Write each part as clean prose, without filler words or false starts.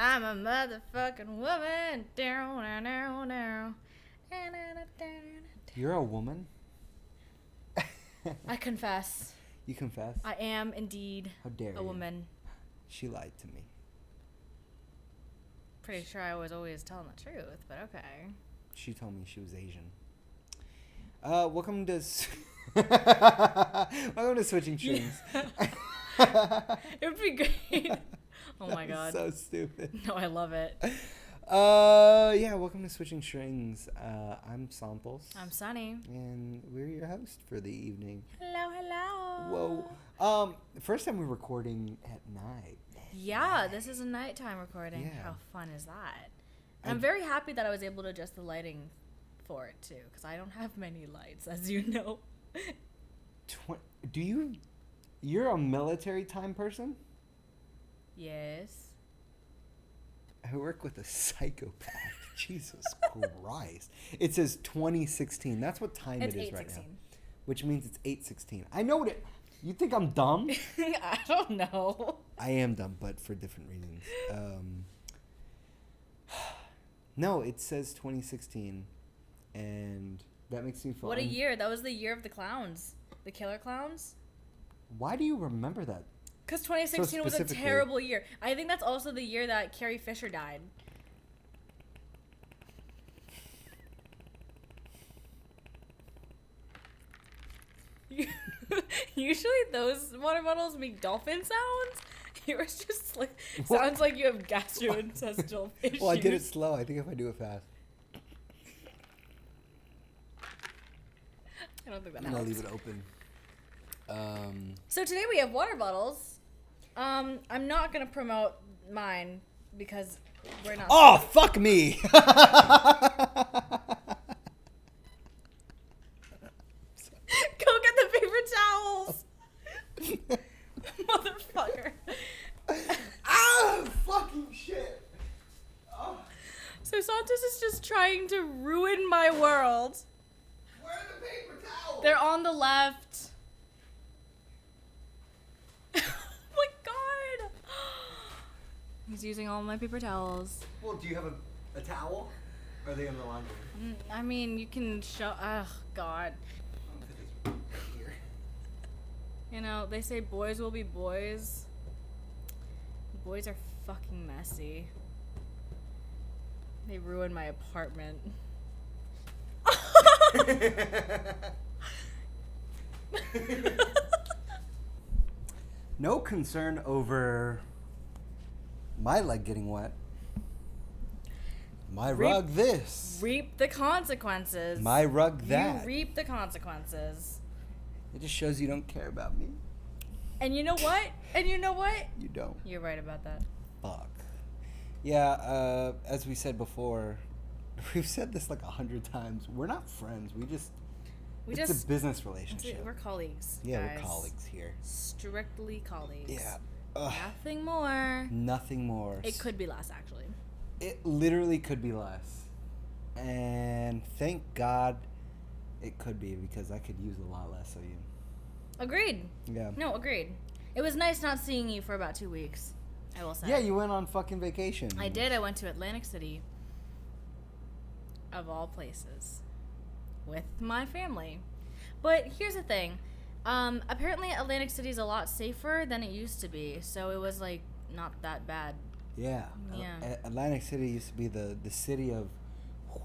I'm a motherfucking woman. Down, down, down. You're a woman? I confess. You confess? I am indeed How dare a woman. She lied to me. Pretty sure I was always telling the truth, but okay. She told me she was Asian. Welcome to welcome to Switching Strings. It would be great. Oh my god. So stupid. No, I love it. Yeah, welcome to Switching Strings. I'm Santos. I'm Sunny. And we're your host for the evening. Hello, hello. Whoa. First time we're recording at night. Yeah, this is a nighttime recording. Yeah. How fun is that? And I'm very happy that I was able to adjust the lighting for it too, because I don't have many lights, as you know. You're a military time person? Yes. I work with a psychopath. Jesus Christ. It says 2016. That's what time It's it is right 8:16. now. Which means it's 8:16. I know what it... You think I'm dumb? I don't know. I am dumb, but for different reasons. No, it says 2016. And that makes me feel... What a year. That was the year of the clowns. The killer clowns. Why do you remember that? Because 2016 was a terrible year. I think that's also the year that Carrie Fisher died. Usually those water bottles make dolphin sounds. Yours just like sounds like you have gastrointestinal issues. Well, I did it slow. I think if I do it fast. I don't think that I'm helps. going to leave it open. So today we have water bottles. I'm not gonna promote mine because we're not. Oh, fuck me! Go get the paper towels, motherfucker. Ah, fucking shit! Oh. So Santos is just trying to ruin my world. Where are the paper towels? They're on the left. Oh my god! He's using all my paper towels. Well, do you have a towel? Or are they in the laundry? I mean, you can show. Ugh, God. Here. You know, they say boys will be boys. Boys are fucking messy. They ruined my apartment. No concern over my leg getting wet. My rug this. Reap the consequences. My rug that. You reap the consequences. It just shows you don't care about me. And you know what? You don't. You're right about that. Fuck. Yeah, as we said before, we've said this like 100 times. We're not friends. It's a business relationship. We're colleagues. Yeah, guys. we're colleagues here. Strictly colleagues. Yeah. Ugh. Nothing more. Nothing more. It could be less, actually. It literally could be less. And thank God it could be, because I could use a lot less of you. Agreed. Yeah. No, agreed. It was nice not seeing you for about 2 weeks, I will say. Yeah, you went on fucking vacation. I did. I went to Atlantic City. Of all places. With my family. But here's the thing. Apparently Atlantic City is a lot safer than it used to be. So it was, like, not that bad. Yeah. Yeah. Atlantic City used to be the city of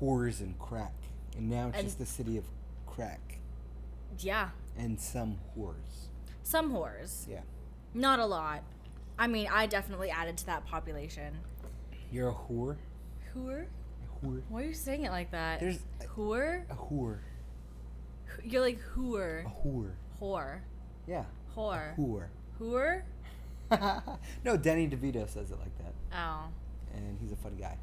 whores and crack. And now it's just the city of crack. Yeah. And some whores. Some whores. Yeah. Not a lot. I mean, I definitely added to that population. You're a whore? Whore? A whore? Why are you saying it like that? There's whore? a whore. You're like whore. A whore. Whore. Yeah. Whore. A whore. Whore? No, Danny DeVito says it like that. Oh. And he's a funny guy.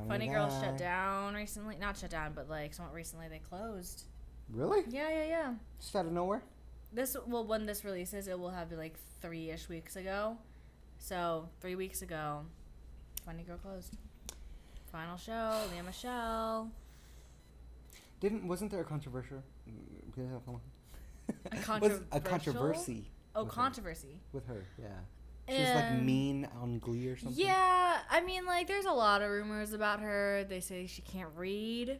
Funny Girl shut down recently. Not shut down, but like somewhat recently they closed. Really? Yeah. Just out of nowhere? When this releases, it will have been like 3-ish weeks ago. So 3 weeks ago, Funny Girl closed. Final show, Leah Michelle. Wasn't there a controversy? A controversy? A controversy. Oh, controversy. With her, yeah. She was like mean on Glee or something. Yeah, I mean, like, there's a lot of rumors about her. They say she can't read.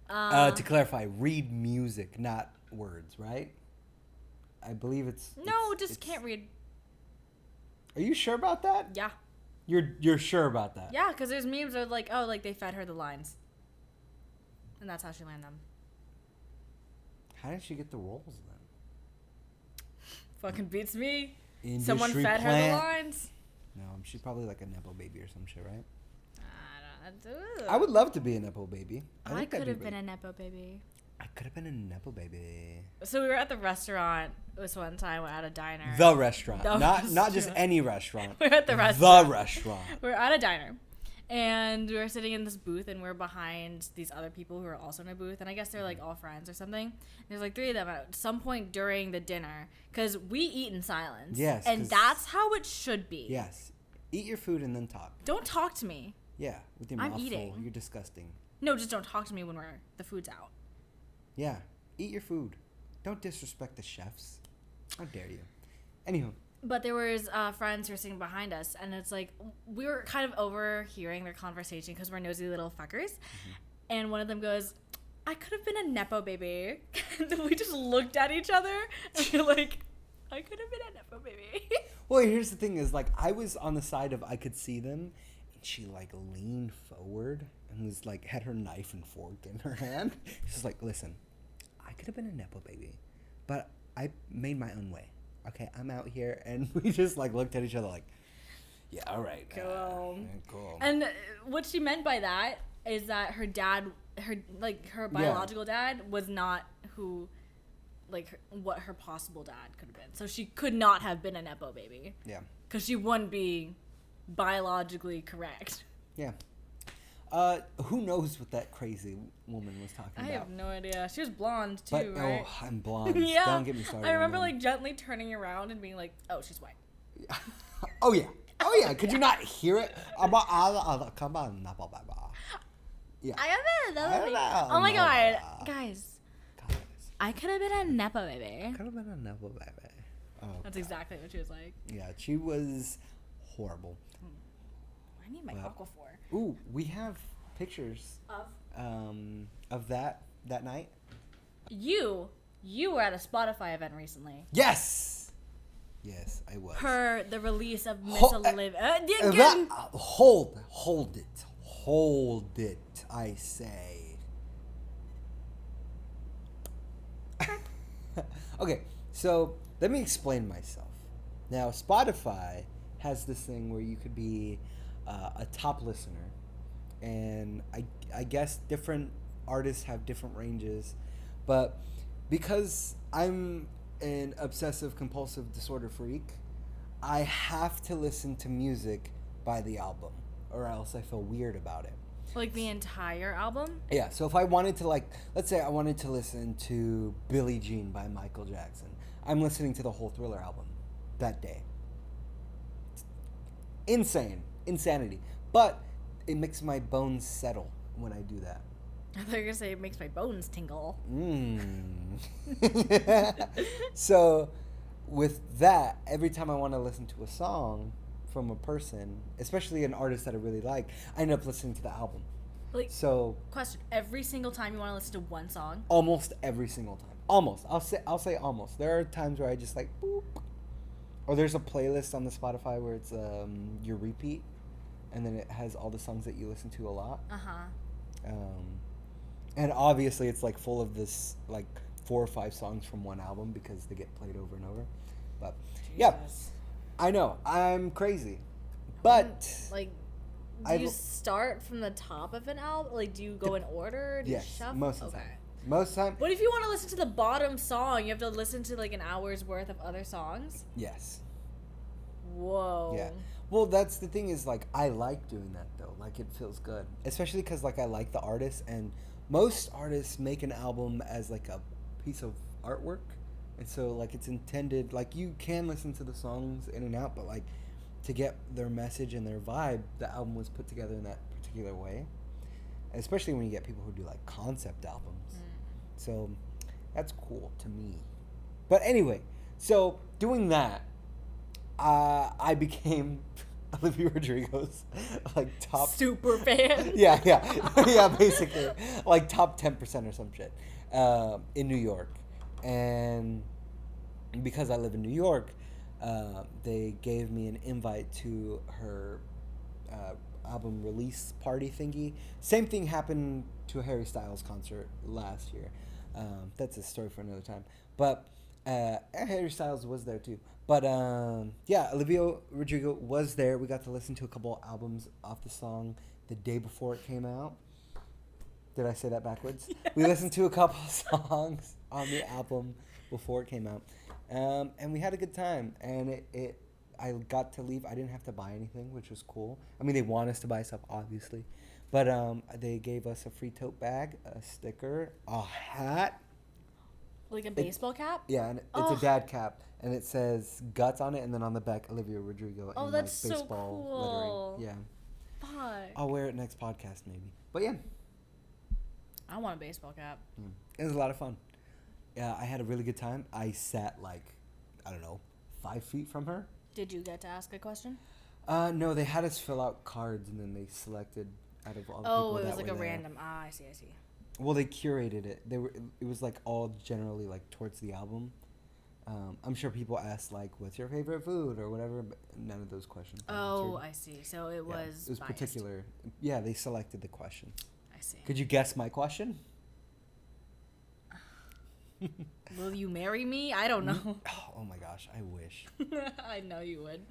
To clarify, read music, not words, right? I believe it's can't read. Are you sure about that? Yeah. You're sure about that? Yeah, because there's memes of like, oh, like they fed her the lines, and that's how she learned them. How did she get the roles then? Fucking beats me. Industry Someone fed her the lines. No, she's probably like a nepo baby or some shit, right? I I would love to be a nepo baby. I could have been a nepo baby. I could have been a nepo baby. So we were at the restaurant this one time. We're at a diner. The restaurant, not just any restaurant. We're at the restaurant. The restaurant. We're at a diner, and we were sitting in this booth, and we're behind these other people who are also in a booth, and I guess they're like all friends or something. There's like 3 of them at some point during the dinner, because we eat in silence. Yes, and that's how it should be. Yes, eat your food and then talk. Don't talk to me. Yeah, with your I'm mouth eating. full. You're disgusting. No, just don't talk to me when the food's out. Yeah, eat your food. Don't disrespect the chefs. How dare you? Anywho. But there was friends who were sitting behind us, and it's like we were kind of overhearing their conversation because we're nosy little fuckers. Mm-hmm. And one of them goes, "I could have been a nepo baby." And then we just looked at each other, and we're like, "I could have been a nepo baby." Well, here's the thing: is like I was on the side of I could see them, and she like leaned forward and was like had her knife and fork in her hand. She's like, "Listen, I could have been a nepo baby, but I made my own way. Okay, I'm out here," and we just like looked at each other like, "Yeah, all right, cool." And what she meant by that is that her biological dad was not what her possible dad could have been. So she could not have been a nepo baby. Yeah. Because she wouldn't be biologically correct. Yeah. Who knows what that crazy woman was talking about? I have no idea. She was blonde too, right? Oh, I'm blonde. Yeah. Don't get me started. I remember like gently turning around and being like, "Oh, she's white." Oh yeah. Oh yeah. Could you not hear it? Come on, yeah. Oh my god, guys. I could have been a nepo baby. Could have been a nepo baby. Oh. That's exactly what she was like. Yeah, she was horrible. I need my Aquaphor. Ooh, we have pictures of that night. You were at a Spotify event recently. Yes, I was. The release of Miss Olivia. Hold it, I say. Okay, so let me explain myself. Now, Spotify has this thing where you could be a top listener, and I guess different artists have different ranges, but because I'm an obsessive compulsive disorder freak, I have to listen to music by the album, or else I feel weird about it. Like the entire album? Yeah, so if I wanted to, like, let's say I wanted to listen to Billie Jean by Michael Jackson, I'm listening to the whole Thriller album that day. Insanity. But it makes my bones settle when I do that. I thought you were going to say it makes my bones tingle. So with that, every time I want to listen to a song from a person, especially an artist that I really like, I end up listening to the album. Like, so question, every single time you want to listen to one song? Almost every single time. Almost. I'll say almost. There are times where I just like boop. Or there's a playlist on the Spotify where it's your repeat, and then it has all the songs that you listen to a lot. And obviously it's like full of this like 4 or 5 songs from one album because they get played over and over. But Jesus. Yeah, I know I'm crazy, but like, do you start from the top of an album? Like, do you go in order? Do you shuffle? Most of the time. Most time. What if you want to listen to the bottom song? You have to listen to like an hour's worth of other songs? Yes. Whoa. Yeah. Well, that's the thing is, like, I like doing that though. Like, it feels good, especially because like I like the artist, and most artists make an album as like a piece of artwork, and so like it's intended, like you can listen to the songs in and out, but like to get their message and their vibe, the album was put together in that particular way. Especially when you get people who do like concept albums. So that's cool to me. But anyway, so doing that, I became Olivia Rodrigo's like top super fan. yeah, yeah, basically like top 10% or some shit in New York, and because I live in New York, they gave me an invite to her album release party thingy. Same thing happened to a Harry Styles concert last year. That's a story for another time. But Harry Styles was there too. But yeah, Olivia Rodrigo was there. We got to listen to a couple albums off the song the day before it came out. Did I say that backwards? Yes. We listened to a couple songs on the album before it came out. And we had a good time. And I got to leave. I didn't have to buy anything, which was cool. I mean, they want us to buy stuff, obviously. But they gave us a free tote bag, a sticker, a hat. Like a baseball cap? Yeah, and it's a dad cap. And it says Guts on it, and then on the back, Olivia Rodrigo. Oh, that's like baseball so cool. Lettering. Yeah. Fuck. I'll wear it next podcast, maybe. But yeah. I want a baseball cap. It was a lot of fun. Yeah, I had a really good time. I sat like, I don't know, 5 feet from her. Did you get to ask a question? No, they had us fill out cards, and then they selected out of all the people that were there. Oh, it was like a random. I see. Well, they curated it. It was like all generally like towards the album. I'm sure people asked like, "What's your favorite food?" or whatever, but none of those questions. Oh, I see. So it was. It was biased. Particular. Yeah, they selected the questions. I see. Could you guess my question? Will you marry me? I don't know. Oh my gosh, I wish. I know you would.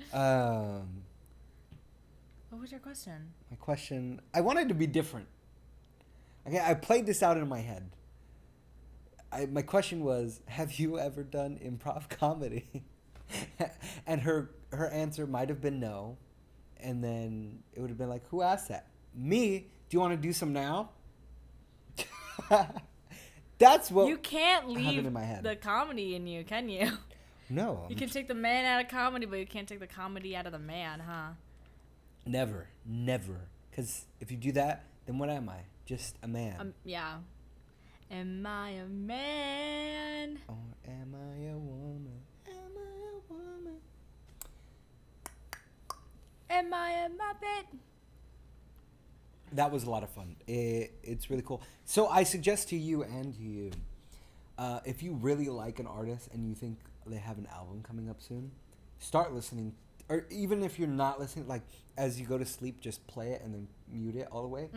What was your question? My question, I wanted to be different. Okay, I played this out in my head. My question was, have you ever done improv comedy? And her answer might have been no. And then it would have been like, who asked that? Me? Do you want to do some now? That's what you can't leave in my head. The comedy in you, can you? No. You can take the man out of comedy, but you can't take the comedy out of the man, huh? Never. Because if you do that, then what am I? Just a man. Yeah. Am I a man? Or am I a woman? Am I a woman? Am I a muppet? That was a lot of fun. It's really cool. So I suggest to you and to you, if you really like an artist and you think they have an album coming up soon, start listening. Or even if you're not listening, like as you go to sleep, just play it and then mute it all the way.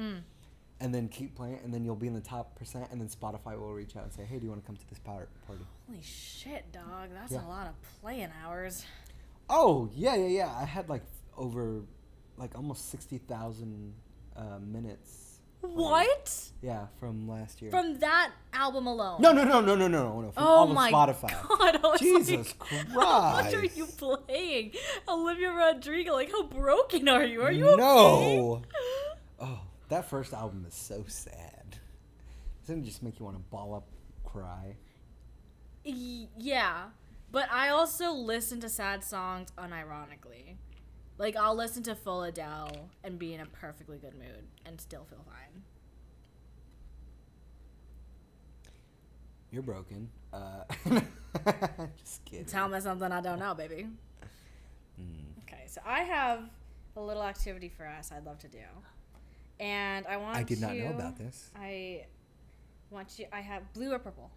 And then keep playing it, and then you'll be in the top %, and then Spotify will reach out and say, hey, do you want to come to this party? Holy shit, dog. That's a lot of playing hours. Oh, yeah. I had like over like almost 60,000 minutes. What? Yeah, from last year. From that album alone? No. From all of Spotify. God, Jesus Christ. How much are you playing? Olivia Rodrigo, like how broken are you? Are you okay? No. Oh, that first album is so sad. Doesn't it just make you want to ball up, cry? Yeah, but I also listen to sad songs unironically. Like, I'll listen to full Adele and be in a perfectly good mood and still feel fine. You're broken. Just kidding. Tell me something I don't know, baby. Okay, so I have a little activity for us I'd love to do. And I did not know about this. I have blue or purple?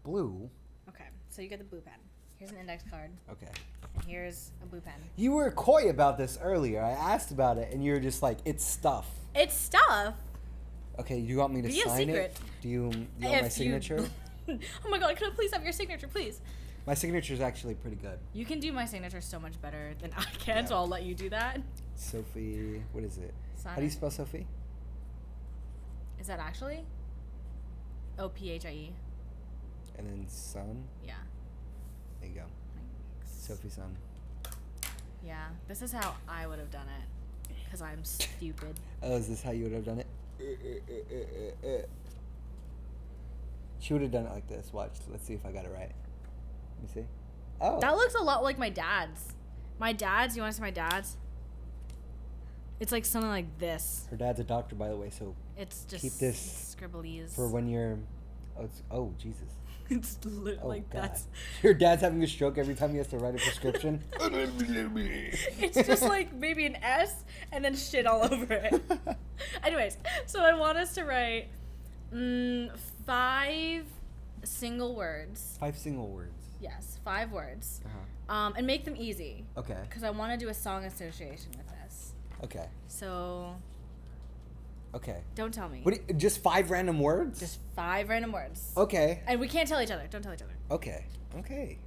Blue? Okay, so you get the blue pen. Here's an index card. Okay. And here's a blue pen. You were coy about this earlier. I asked about it, and you were just like, it's stuff. It's stuff? Okay, do you want me to sign it? Do you want my signature? Oh my god, could I please have your signature, please? My signature is actually pretty good. You can do my signature so much better than I can, so I'll let you do that. Sophie, what is it? Sign How do you spell Sophie? Is that actually? Ophie. And then son? Yeah. There you go. Sophie son. Yeah, this is how I would have done it. Because I'm stupid. Oh, is this how you would have done it? She would have done it like this. Watch. Let's see if I got it right. Let me see. Oh. That looks a lot like my dad's. My dad's, you want to see my dad's? It's like something like this. Her dad's a doctor, by the way, so it's just keep this scribblies. for when you're... Oh, Jesus. It's Oh, like God. that's. Your dad's having a stroke every time he has to write a prescription? It's just like maybe an S and then shit all over it. Anyways, so I want us to write 5 single words. 5 single words. Yes, 5 words. Uh-huh. And make them easy. Okay. Because I want to do a song association with this. Okay. So Okay. don't tell me. What? Just 5 random words? Just 5 random words. Okay. And we can't tell each other. Don't tell each other. Okay. Okay.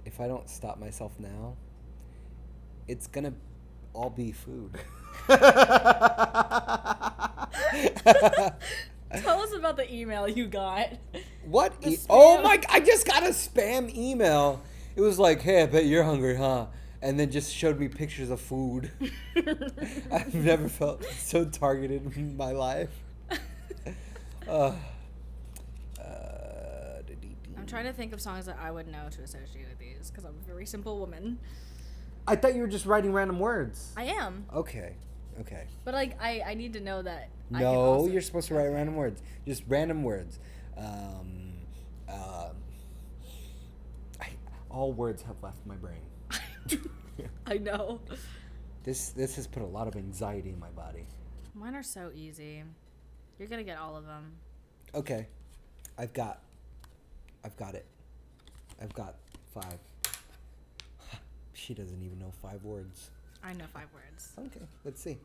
If I don't stop myself now, it's gonna all be food. Tell us about the email you got. What? The Oh spam. my! I just got a spam email. It was like, "Hey, I bet you're hungry, huh?" And then just showed me pictures of food. I've never felt so targeted in my life. I'm trying to think of songs that I would know to associate with these because I'm a very simple woman. I thought you were just writing random words. I am. Okay. Okay. But like I need to know that. I can No, also- you're supposed to write random words. Just random words. All words have left my brain. I know. This has put a lot of anxiety in my body. Mine are so easy. You're gonna get all of them. Okay. I've got it. I've got 5. She doesn't even know 5 words. I know 5 words. Okay, let's see.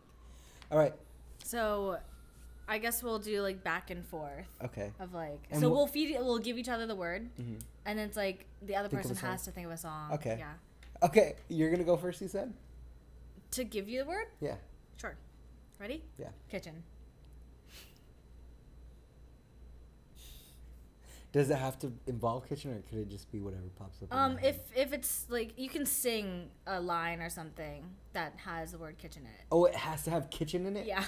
All right. So, I guess we'll do like back and forth Okay. of like. And So we'll- we'll give each other the word, Mhm. and then it's like the other Think of a person has song. to think of a song. Okay. Yeah. Okay, you're gonna go first. You said. To give you the word. Yeah. Sure. Ready? Yeah. Kitchen. Does it have to involve kitchen, or could it just be whatever pops up? in my head? If it's like you can sing a line or something that has the word kitchen in it. Oh, it has to have kitchen in it. Yeah.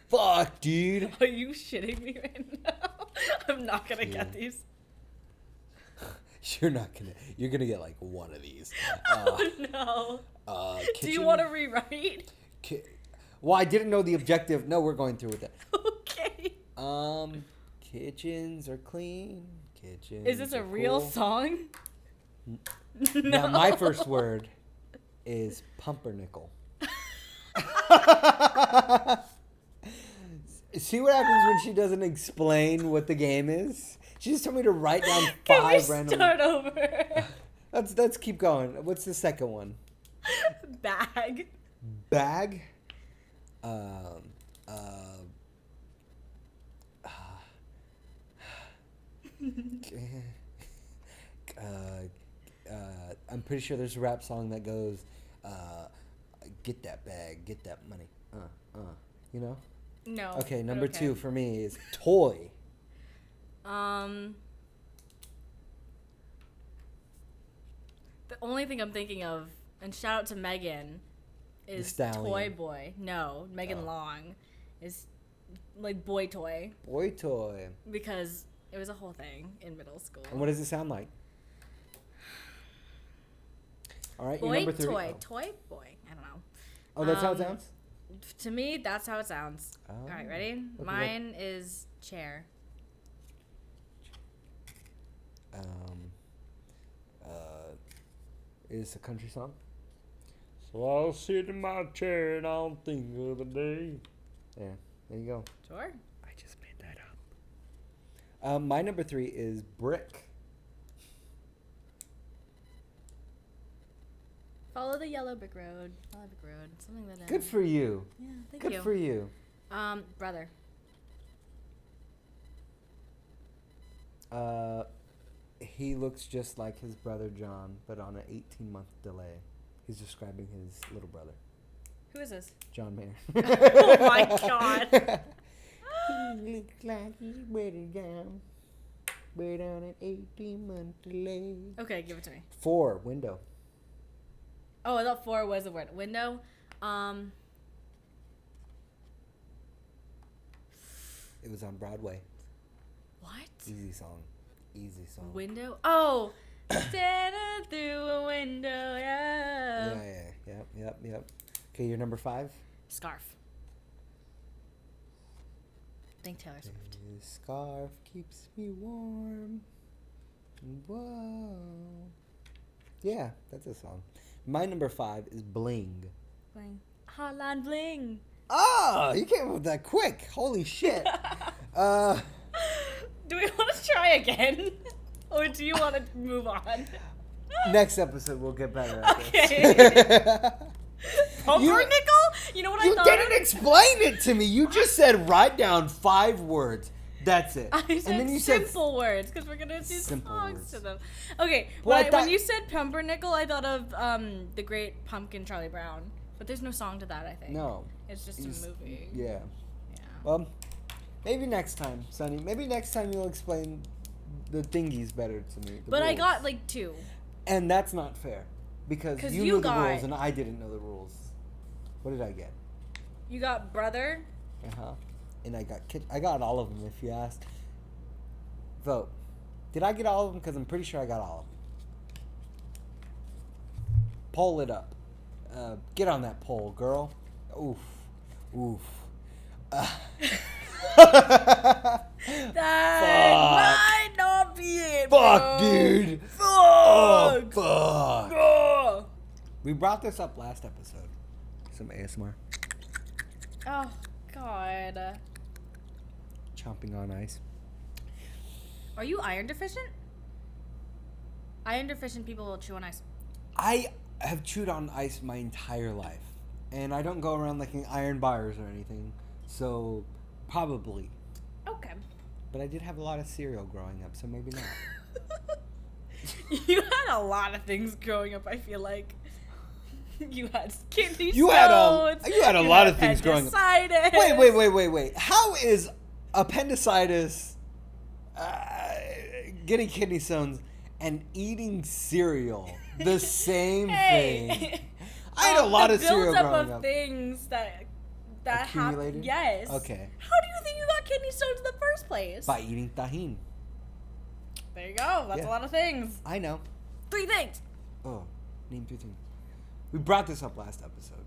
Fuck, dude. Are you shitting me right now? I'm not gonna get Yeah. these. You're not gonna. You're gonna get like one of these. Oh no. Do you Kitchen? want to rewrite? Well, I didn't know the objective. No, we're going through with it. Okay. Kitchens are clean. Kitchens. Is this a are real cool. song? Now, my first word is pumpernickel. See what happens when she doesn't explain what the game is? She just told me to write down 5 Can we random. start over? Let's keep going. What's the second one? Bag. Bag. I'm pretty sure there's a rap song that goes, "Get that bag, get that money." You know? No. Okay, but number 2 for me is toy. The only thing I'm thinking of, and shout out to Megan, is Stallion. Toy Boy. No, Megan Oh. Long is like boy toy Boy toy. because it was a whole thing in middle school. And what does it sound like? All right, you're Boy number 3. toy, Oh. toy boy. I don't know. Oh, that's how it Um, sounds? To me, that's how it sounds. Oh. All right, ready? Look it up. Mine is chair. Is a country song? So I'll sit in my chair and I'll think of the day. Yeah, there you go. Sure. I just made that up. My number 3 is brick. Follow the yellow brick road. Follow the brick road. Something like that. Good for you. Yeah, thank Good you. for you. Brother. He looks just like his brother John, but on an 18-month delay. He's describing his little brother, Who is this? John Mayer. Oh my God. He looks like he's wedded down, but on an 18-month delay. Okay, give it to me. 4, window. Oh, I thought 4 was the word. Window. It was on Broadway. What? Easy song. Easy song. Window. Oh. Standing through a window. Yeah. Yep. Okay, you're number 5. Scarf. think Taylor Swift. This scarf keeps me warm. Whoa. Yeah, that's a song. My number 5 is Bling. Bling. Hotline Bling. Oh, you came up with that quick. Holy shit. Do we want to try again? Or do you want to move on? Next episode, we'll get better at Okay. this. Pumpernickel? You know what I thought? You didn't explain it to me. You just said write down 5 words. That's it. I said and then you simple words because we're going to do simple songs words. to them. Okay, Well, when you said pumpernickel, I thought of The Great Pumpkin, Charlie Brown. But there's no song to that, I think. No. It's just a movie. Yeah. Yeah. Well, maybe next time, Sonny. Maybe next time you'll explain the thingies better to me. But rules. I got like 2. And that's not fair. Because 'Cause you you knew the got- rules and I didn't know the rules. What did I get? You got brother. Uh-huh. And I got all of them, if you asked. Vote. Did I get all of them? Because I'm pretty sure I got all of them. Poll it up. Get on that poll, girl. Oof. Oof. That might not be it, Fuck, bro. dude. Fuck. Oh, fuck. Ugh. We brought this up last episode. Some ASMR. Oh, God. Chomping on ice. Are you iron deficient? Iron deficient people will chew on ice. I have chewed on ice my entire life. And I don't go around licking iron bars or anything. So, probably. Okay. But I did have a lot of cereal growing up, so maybe not. You had a lot of things growing up, I feel like. You had kidney You had stones. you had a lot of things growing up. Appendicitis. Wait. How is appendicitis, getting kidney stones, and eating cereal the same thing? I had a lot of cereal buildup growing of up. things that happened. Accumulated? Yes. Okay. How do you think you got kidney stones in the first place? By eating tajin. There you go. That's Yeah. a lot of things. I know. 3 things. Oh, name 3 things. We brought this up last episode.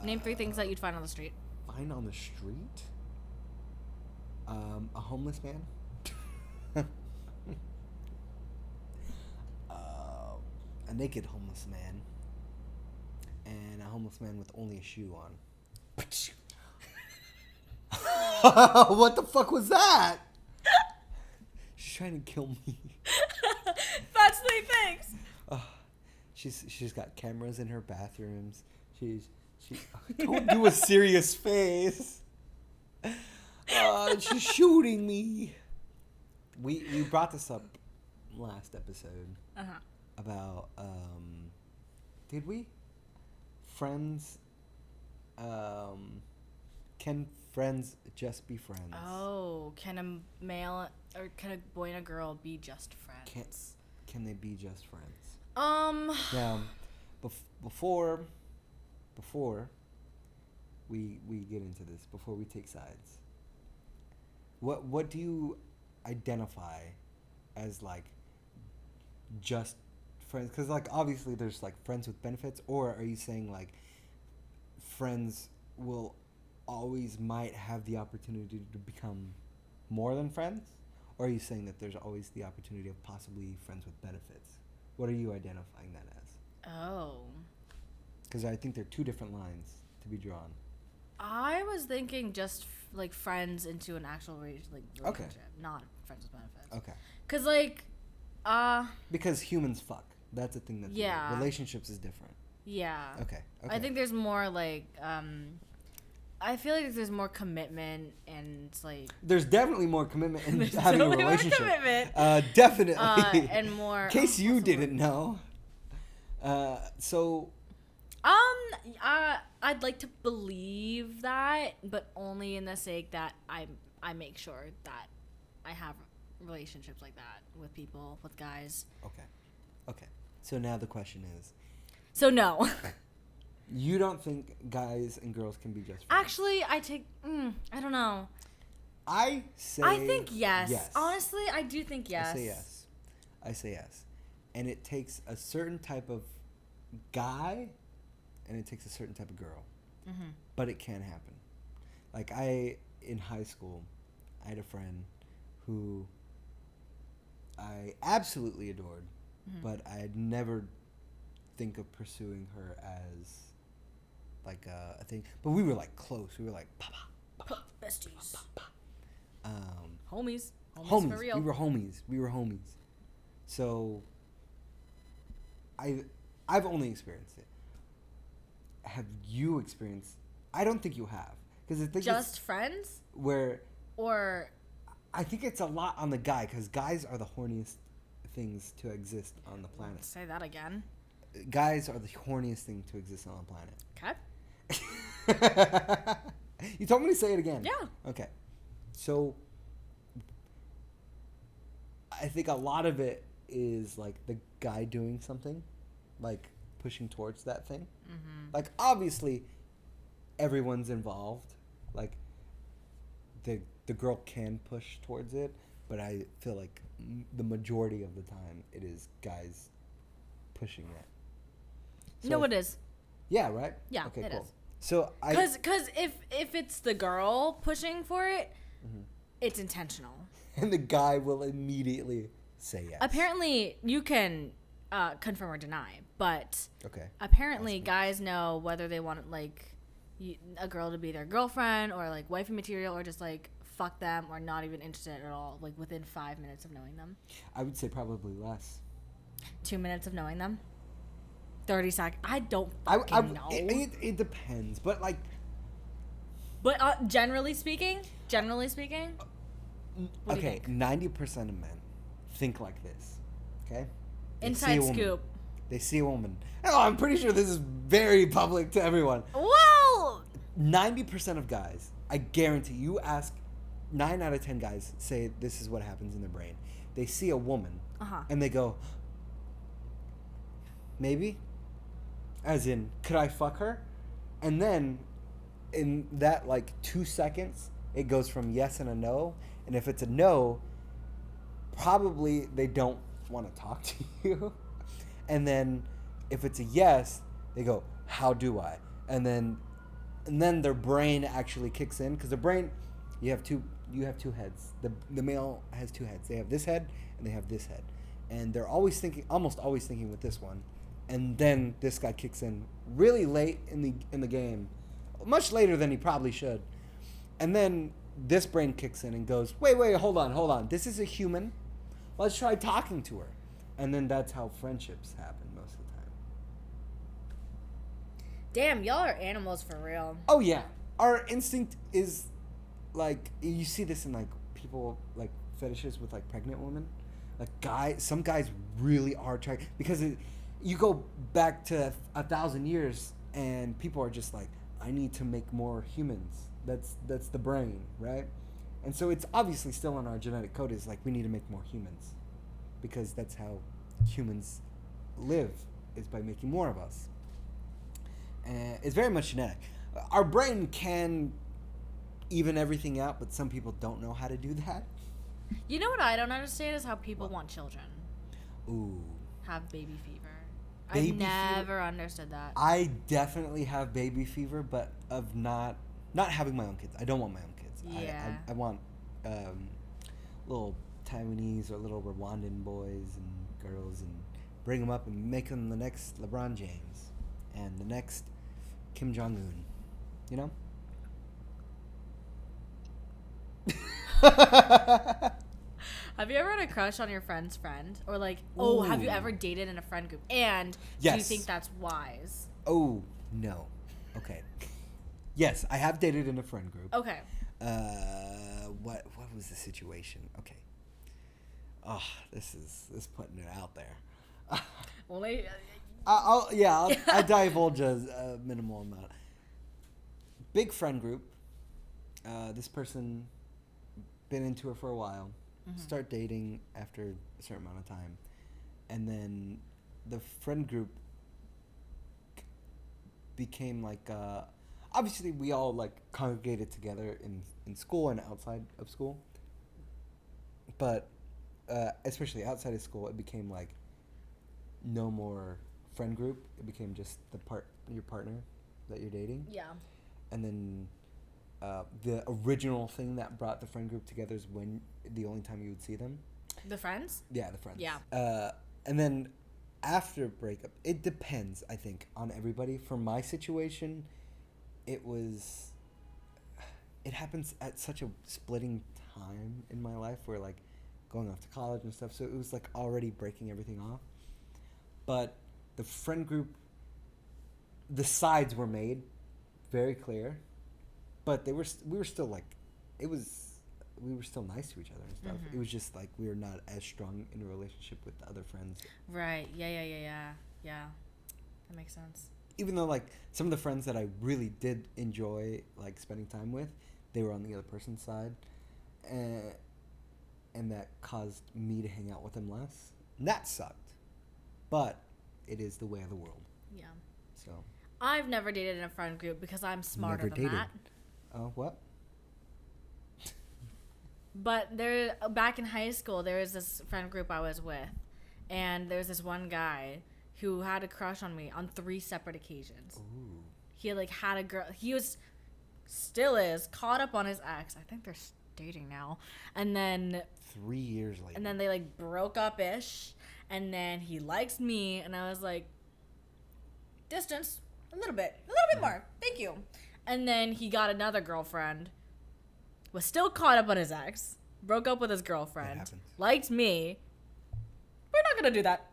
Name 3 things that you'd find on the street. Find on the street? A homeless man. A naked homeless man. And a homeless man with only a shoe on. What the fuck was that? She's trying to kill me. That's 3 things. She's got cameras in her bathrooms. She don't do a serious face. She's shooting me. We brought this up last episode about did we? Friends. Can friends just be friends? Oh, can a male or can a boy and a girl be just friends? Can they be just friends? Now, before we get into this, before we take sides, what do you identify as like just friends? Because like obviously there's like friends with benefits, or are you saying like friends will always might have the opportunity to become more than friends, or are you saying that there's always the opportunity of possibly friends with benefits? What are you identifying that as? oh. Because I think they're 2 different lines to be drawn. I was thinking just like friends into an actual relationship, not friends with benefits. Okay. Cause like, Because humans fuck. That's a thing that Yeah. relationships is different. yeah. Okay. I think there's more like, I feel like there's more commitment and it's like. There's definitely more commitment in There's having a definitely more relationship. commitment. Definitely. And more. In case you what's the didn't know. So. I'd like to believe that, but only in the sake that I make sure that I have relationships like that with people, with guys. Okay. So now the question is. So no. You don't think guys and girls can be just friends? Actually, I don't know. I think yes. Honestly, I do think yes. I say yes. And it takes a certain type of guy and it takes a certain type of girl. Mm-hmm. But it can happen. Like in high school, I had a friend who I absolutely adored, but I'd never think of pursuing her as like a thing. But we were like close. We were like Besties. um, Homies. homies. For real. We were homies. So I've only experienced it. Have you experienced? I don't think you have, because I think Just friends? where Or I think it's a lot on the guy, because guys are the horniest things to exist on the planet. say that again. Guys are the horniest thing to exist on the Okay. planet. You told me to say it again. Yeah. Okay. So I think a lot of it is like the guy doing something, like pushing towards that thing. Mm-hmm. Like obviously everyone's involved. Like the girl can push towards it, but I feel like the majority of the time it is guys pushing it. So No, it is. Yeah, right? Yeah, okay, it cool. is. So Because if it's the girl pushing for it, it's intentional. And the guy will immediately say yes. Apparently, you can confirm or deny, but Okay. apparently guys know whether they want like a girl to be their girlfriend or like wifey material or just like fuck them or not even interested at all, like within 5 minutes of knowing them. I would say probably less. 2 minutes of knowing them. 30 seconds. I don't fucking know. It depends, but like. But generally speaking, what do you Okay, think? 90% of men think like this. Okay. They see Inside a woman. scoop. They see a woman. Oh, I'm pretty sure this is very public to everyone. Well, 90% of guys, I guarantee you ask 9 out of 10 guys say this is what happens in their brain. They see a woman and they go, maybe? As in, could I fuck her? And then in that like 2 seconds, it goes from yes and a no. And if it's a no, probably they don't want to talk to you. And then if it's a yes, they go, how do I? And then their brain actually kicks in, because the brain, you have two heads. The male has 2 heads. They have this head and they have this head, and they're almost always thinking with this one, and then this guy kicks in really late in the game, much later than he probably should, and then this brain kicks in and goes, wait, hold on, this is a human. Let's try talking to her, and then that's how friendships happen most of the time. damn, y'all are animals for real. Oh yeah, our instinct is like, you see this in like people like fetishes with like pregnant women, like some guys really are trying, because you go back to 1,000 years and people are just like, I need to make more humans. That's the brain, right? And so it's obviously still in our genetic code, is like we need to make more humans, because that's how humans live, is by making more of us. And it's very much genetic. Our brain can even everything out, but some people don't know how to do that. You know what I don't understand is how people want children. Ooh. Have baby fever. Baby I've never fever? understood that. I definitely have baby fever, but of not having my own kids. I don't want my own kids. Yeah. I want little Taiwanese or little Rwandan boys and girls, and bring them up and make them the next LeBron James and the next Kim Jong-un. You know? Have you ever had a crush on your friend's friend? Or like, have you Ooh. ever dated in a friend group? And do you Yes. think that's wise? Oh, no. Okay. Yes, I have dated in a friend group. Okay. What was the situation? Okay. Oh, this is putting it out there. Well, maybe, I'll divulge a minimal amount. Big friend group. This person, been into her for a while. Start dating after a certain amount of time, and then the friend group became like, obviously we all like congregated together in school and outside of school, but especially outside of school, it became like no more friend group. It became just your partner that you're dating. yeah. And then the original thing that brought the friend group together is when the only time you would see them. The friends? Yeah, the friends. Yeah. And then after breakup, it depends, I think, on everybody. For my situation, it happens at such a splitting time in my life where, like, going off to college and stuff, so it was, like, already breaking everything off. But the friend group, the sides were made very clear, but we were still, like, we were still nice to each other and stuff. Mm-hmm. It was just, like, we were not as strong in a relationship with the other friends. Right. Yeah. That makes sense. Even though, like, some of the friends that I really did enjoy, like, spending time with, they were on the other person's side. And that caused me to hang out with them less. And that sucked. But it is the way of the world. Yeah. So. I've never dated in a friend group because I'm smarter than that. What? But back in high school, there was this friend group I was with. And there was this one guy who had a crush on me on 3 separate occasions. Ooh. He, like, had a girl. Still is, caught up on his ex. I think they're dating now. And then 3 years later. And then they, like, broke up-ish. And then he likes me. And I was like, distance. A little bit more. Thank you. And then he got another girlfriend. Was still caught up on his ex. Broke up with his girlfriend. Liked me. We're not going to do that.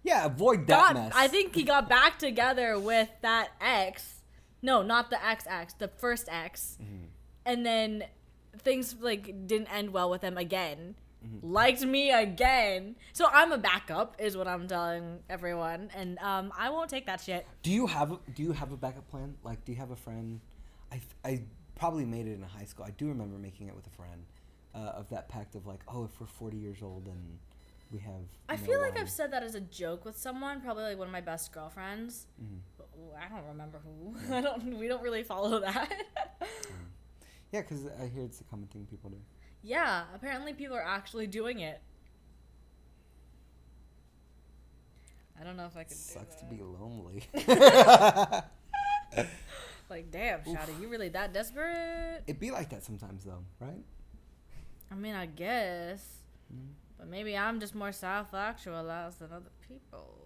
Yeah, avoid that mess. I think he got back together with that ex. No, not the ex, the first ex. Mm-hmm. And then things, like, didn't end well with him again. Mm-hmm. Liked me again. So I'm a backup, is what I'm telling everyone. And I won't take that shit. Do you have a backup plan? Like, do you have a friend? I probably made it in high school. I do remember making it with a friend of that pact of, like, oh, if we're 40 years old and we have I feel like I've said that as a joke with someone, probably like one of my best girlfriends. Mm-hmm. But I don't remember who. Yeah. We don't really follow that. Yeah, because I hear it's a common thing people do. Yeah, apparently people are actually doing it. I don't know if I could do that. Sucks to be lonely. Like, damn, shawty, you really that desperate? It'd be like that sometimes, though, right? I mean, I guess. Mm. But maybe I'm just more self-actualized than other people.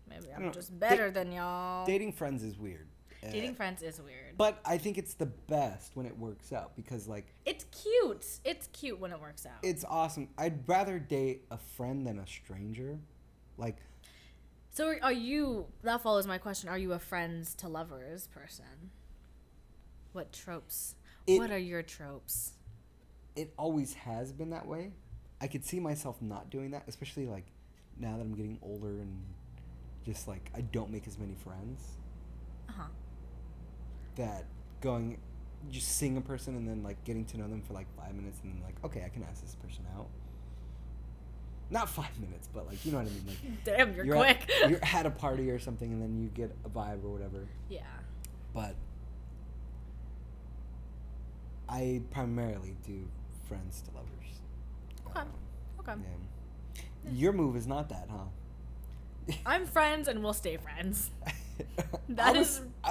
Maybe I'm just better than y'all. Dating friends is weird. Dating friends is weird. But I think it's the best when it works out because, like... It's cute. It's cute when it works out. It's awesome. I'd rather date a friend than a stranger. Like... So are you... That follows my question. Are you a friends to lovers person? What tropes? What are your tropes? It always has been that way. I could see myself not doing that, especially, like, now that I'm getting older and just, like, I don't make as many friends. Uh-huh. That just seeing a person and then, like, getting to know them for, like, 5 minutes and then, like, okay, I can ask this person out. Not 5 minutes, but, like, you know what I mean? Like, damn, you're quick. You're at a party or something and then you get a vibe or whatever. Yeah. But I primarily do friends to lovers. Okay. Yeah. Your move is not that, huh? I'm friends and we'll stay friends. I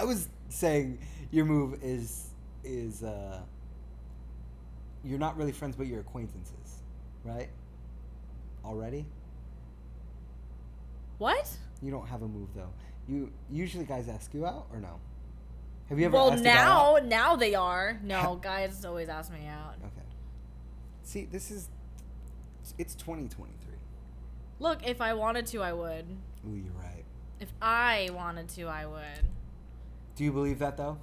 was saying your move is you're not really friends, but you're acquaintances, right? Already? What? You don't have a move though. You usually guys ask you out or no? Have you ever asked a guy out? Now they are. No, guys always ask me out. Okay. See, it's 2023. Look, if I wanted to, I would. Ooh, you're right. If I wanted to, I would. Do you believe that, though?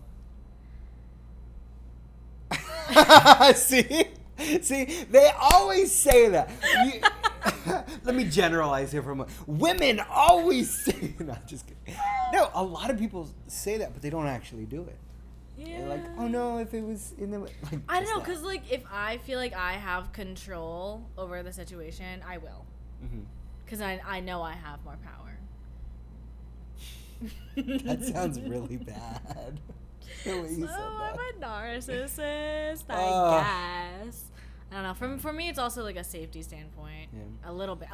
See, they always say that. Let me generalize here for a moment. Women always say... No, just kidding. No, a lot of people say that, but they don't actually do it. Yeah. They're like, oh, no, if it was in the... Like, I don't know, because, like, if I feel like I have control over the situation, I will. Because I know I have more power. That sounds really bad. The way you said that. I'm a narcissist, I guess. I don't know. For me, it's also like a safety standpoint. Yeah. A little bit.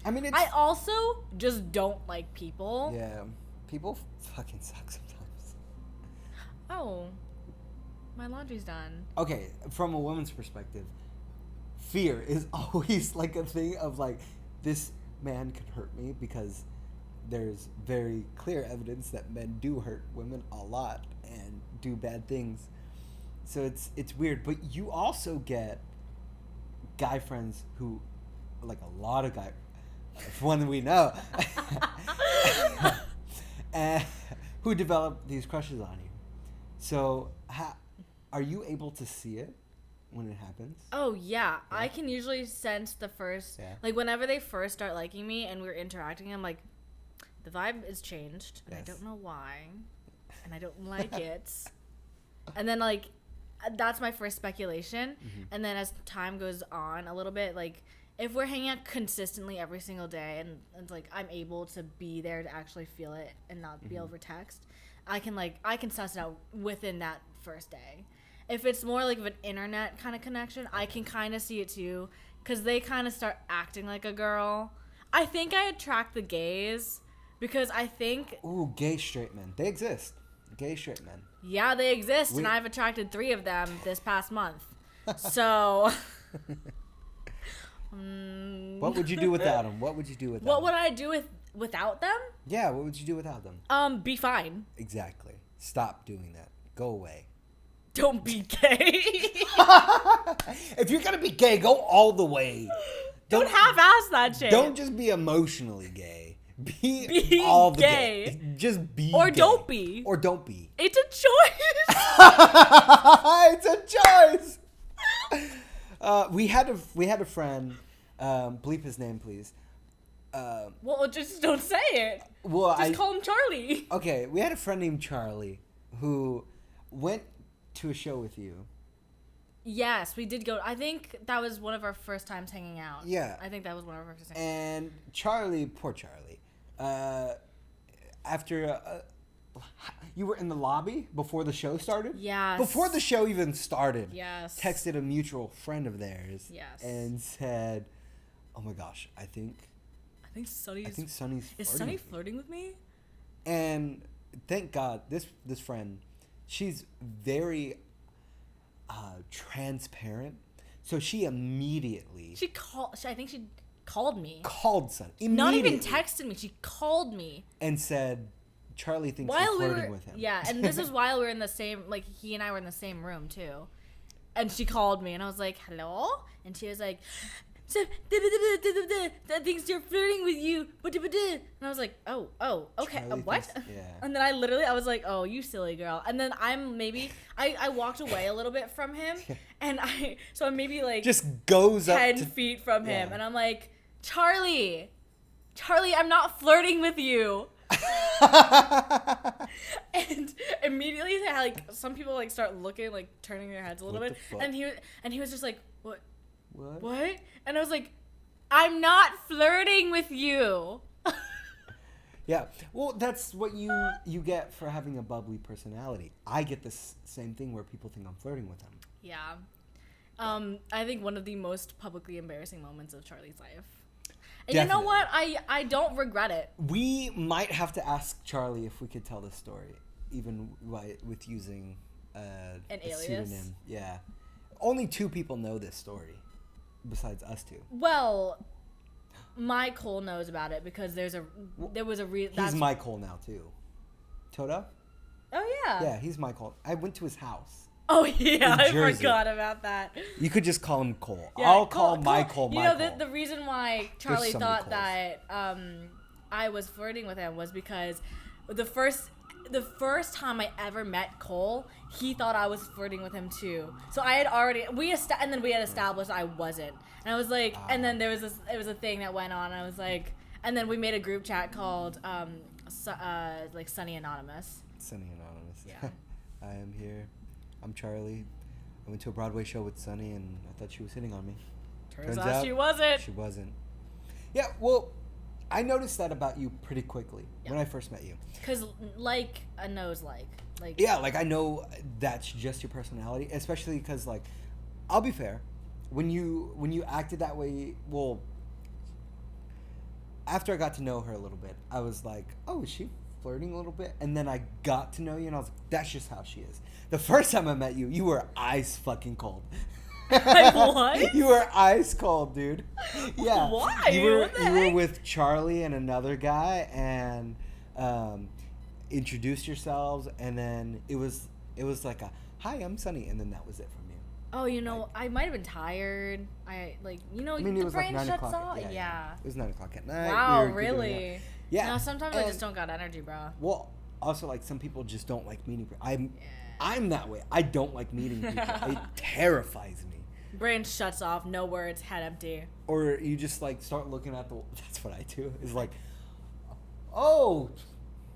I mean, I also just don't like people. Yeah. People fucking suck sometimes. Oh. My laundry's done. Okay, from a woman's perspective, fear is always like a thing of like, this man could hurt me, because there's very clear evidence that men do hurt women a lot and do bad things. So it's weird. But you also get guy friends who, like a lot of guy, one we know, and who develop these crushes on you. So are you able to see it when it happens? Oh, yeah. I can usually sense the first... Yeah. Like, whenever they first start liking me and we're interacting, I'm like, the vibe is changed, and I don't know why, and I don't like it. And then, like, that's my first speculation. Mm-hmm. And then as time goes on a little bit, like, if we're hanging out consistently every single day and it's, like, I'm able to be there to actually feel it and not be over text, I can suss it out within that first day. If it's more like of an internet kind of connection, I can kind of see it too, because they kind of start acting like a girl. I think I attract the gays because I think... Ooh, gay straight men. They exist. Gay straight men. Yeah, they exist, and I've attracted 3 of them this past month. So... What would you do without them? What would you do without them? What would I do without them? Yeah, what would you do without them? Be fine. Exactly. Stop doing that. Go away. Don't be gay. If you're gonna be gay, go all the way. Don't half-ass that shit. Don't just be emotionally gay. Be all the gay. Just be or gay. Don't be. Or don't be. It's a choice. It's a choice. We had a friend. Bleep his name, please. Well, just don't say it. Well, just call him Charlie. Okay, we had a friend named Charlie who went to a show with you. Yes, we did go. I think that was one of our first times hanging out. Yeah. I think that was one of our first times. And Charlie, poor Charlie, after you were in the lobby before the show started? Yes. Before the show even started. Yes. Texted a mutual friend of theirs. Yes. And said, "Oh my gosh, I think Sonny's Is Sonny flirting with me?" And thank God, this friend, she's very transparent. So she immediately I think she called me. Called Sonny. Not even texted me. She called me and said, "Charlie thinks you're flirting with him." Yeah, and this is while we were in the same, like, he and I were in the same room too. And she called me, and I was like, "Hello?" And she was like, "So, that thinks you're flirting with you." And I was like, oh, okay, what? Yeah. And then I was like, "Oh, you silly girl." And then I walked away a little bit from him, and I'm maybe like just goes 10 up 10 feet from him, and I'm like, Charlie, I'm not flirting with you." And immediately, like, some people like start looking, like turning their heads a little bit, and he was just like, What? And I was like, "I'm not flirting with you." Yeah, well, that's what you get for having a bubbly personality. I get this same thing where people think I'm flirting with them. Yeah. I think one of the most publicly embarrassing moments of Charlie's life. And Definitely. You know what? I don't regret it. We might have to ask Charlie if we could tell this story, even with using an alias. Pseudonym. Yeah. Only 2 people know this story, besides us 2. Well, my Cole knows about it because there was a reason. He's my Cole now too. Toto? Oh yeah. Yeah, he's my Cole. I went to his house. Oh yeah, I forgot about that. You could just call him Cole. Yeah, I'll call my Cole my Cole. You know, the reason why Charlie thought that I was flirting with him was because the first time I ever met Cole, he thought I was flirting with him too. So I had already we had established I wasn't, and I was like, and then it was a thing that went on. And I was like, and then we made a group chat called like Sunny Anonymous. Sunny Anonymous. Yeah. I am here. I'm Charlie. I went to a Broadway show with Sunny, and I thought she was hitting on me. Turns out she wasn't. She wasn't. Yeah, well, I noticed that about you pretty quickly when I first met you. Because like a nose like. Yeah, like I know that's just your personality, especially because, like, I'll be fair. When you acted that way, well, after I got to know her a little bit, I was like, oh, is she flirting a little bit, and then I got to know you, and I was like, that's just how she is. The first time I met you, you were ice fucking cold. What? You were ice cold, dude. Yeah. Why? You were What the you were heck? with Charlie and another guy, and introduced yourselves, and then it was like a hi, I'm Sunny, and then that was it from you. Oh, you know, I might have been tired. I mean, the it was like brain 9 shuts o'clock. off. Yeah. It was 9 o'clock at night. Wow, we were doing really? that. Yeah. No, sometimes I just don't got energy, bro. Well, also, like, some people just don't like meeting people. Yeah. I'm that way. I don't like meeting people. It terrifies me. Brain shuts off, no words, head empty. Or you just, like, start looking at the... That's what I do. Is like, oh,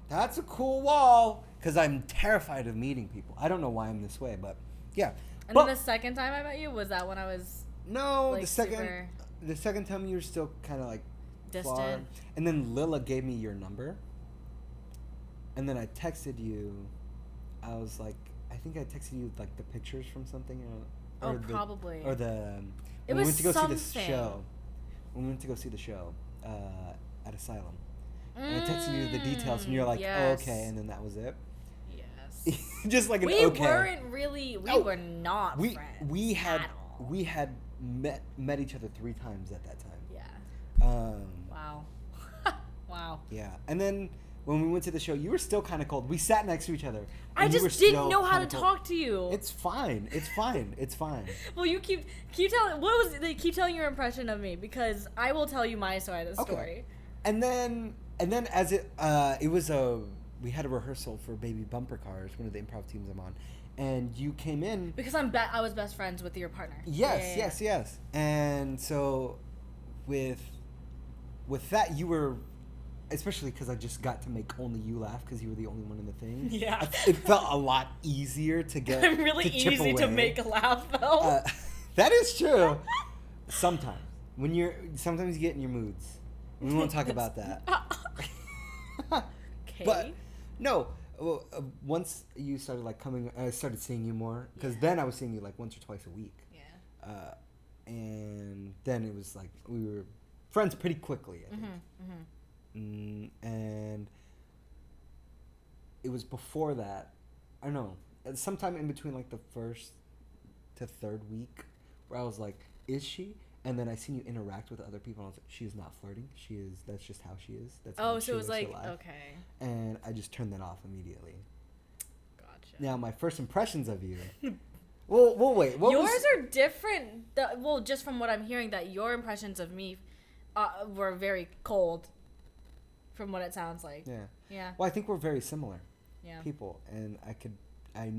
that's a cool wall. Because I'm terrified of meeting people. I don't know why I'm this way, but yeah. And then the second time I met you, was that when I was... No, like, the second time you were still kind of, like... distant? far. And then Lila gave me your number. And then I texted you. I was like, I think I texted you like the pictures from something, probably. Or the It when was we went to go something. see the show. When we went to go see the show at Asylum, and I texted you the details, and you're like, yes. oh, okay, and then that was it. Yes. Just like an We okay. weren't really. We were not friends. We had at all. we had met each other 3 times at that time. Yeah. Wow. Wow. Yeah, and then when we went to the show, you were still kind of cold. We sat next to each other. I just didn't know how to talk to you. It's fine. It's fine. It's fine. Well, you keep telling. What was they keep telling your impression of me, because I will tell you my side of the story. And then as it was we had a rehearsal for Baby Bumper Cars, one of the improv teams I'm on, and you came in because I was best friends with your partner. Yes. And so with that, you were. Especially because I just got to make only you laugh because you were the only one in the thing. Yeah. It felt a lot easier to get. I'm really to chip easy to away. make laugh though. That is true. Sometimes sometimes you get in your moods. We won't talk about that. Okay. But no, once you started like coming, I started seeing you more because then I was seeing you like once or twice a week. Yeah. And then it was like we were friends pretty quickly. I think. Mm-hmm. And it was before that, I don't know, sometime in between like the first to third week where I was like, is she? And then I seen you interact with other people and I was like, she is not flirting. That's just how she is. That's how Oh, she so it was lives like, her life. okay. And I just turned that off immediately. Gotcha. Now, my first impressions of you. Well, wait. Yours are different. Well, just from what I'm hearing, that your impressions of me were very cold. From what it sounds like. Yeah. Yeah. Well, I think we're very similar. Yeah. People, and I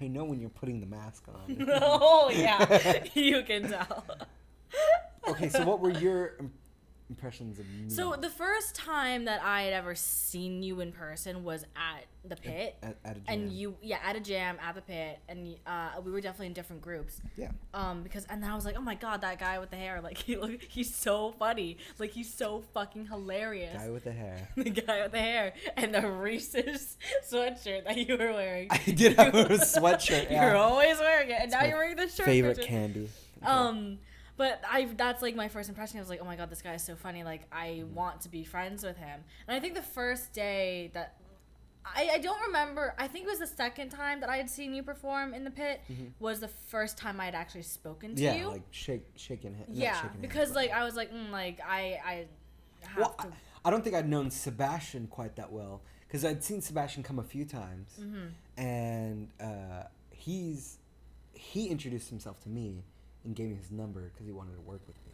know when you're putting the mask on. Oh yeah, you can tell. Okay, so what were your impressions of me? So the first time that I had ever seen you in person was at the pit. At a jam. And at a jam at the pit, and we were definitely in different groups. Yeah. And then I was like, oh my god, that guy with the hair, like he's so funny, like he's so fucking hilarious. Guy with the hair. The guy with the hair and the Reese's sweatshirt that you were wearing. I did have a sweatshirt. Yeah. You're always wearing it, and now my you're wearing the shirt. Favorite version. candy. But that's like my first impression. I was like, oh my god, this guy is so funny. Like I want to be friends with him. And I think the first day that I don't remember. I think it was the second time that I had seen you perform in the pit. Was the first time I had actually spoken to you. Yeah, like shaking hands. Yeah, because like I was like, I have to. I don't think I'd known Sebastian quite that well because I'd seen Sebastian come a few times, and he introduced himself to me and gave me his number because he wanted to work with me.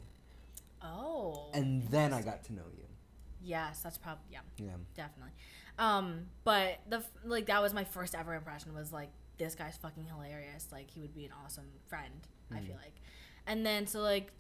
Oh. And then I got to know you. Yes, that's probably yeah, definitely. But that was my first ever impression, was like, this guy's fucking hilarious. Like he would be an awesome friend. I feel like. And then so like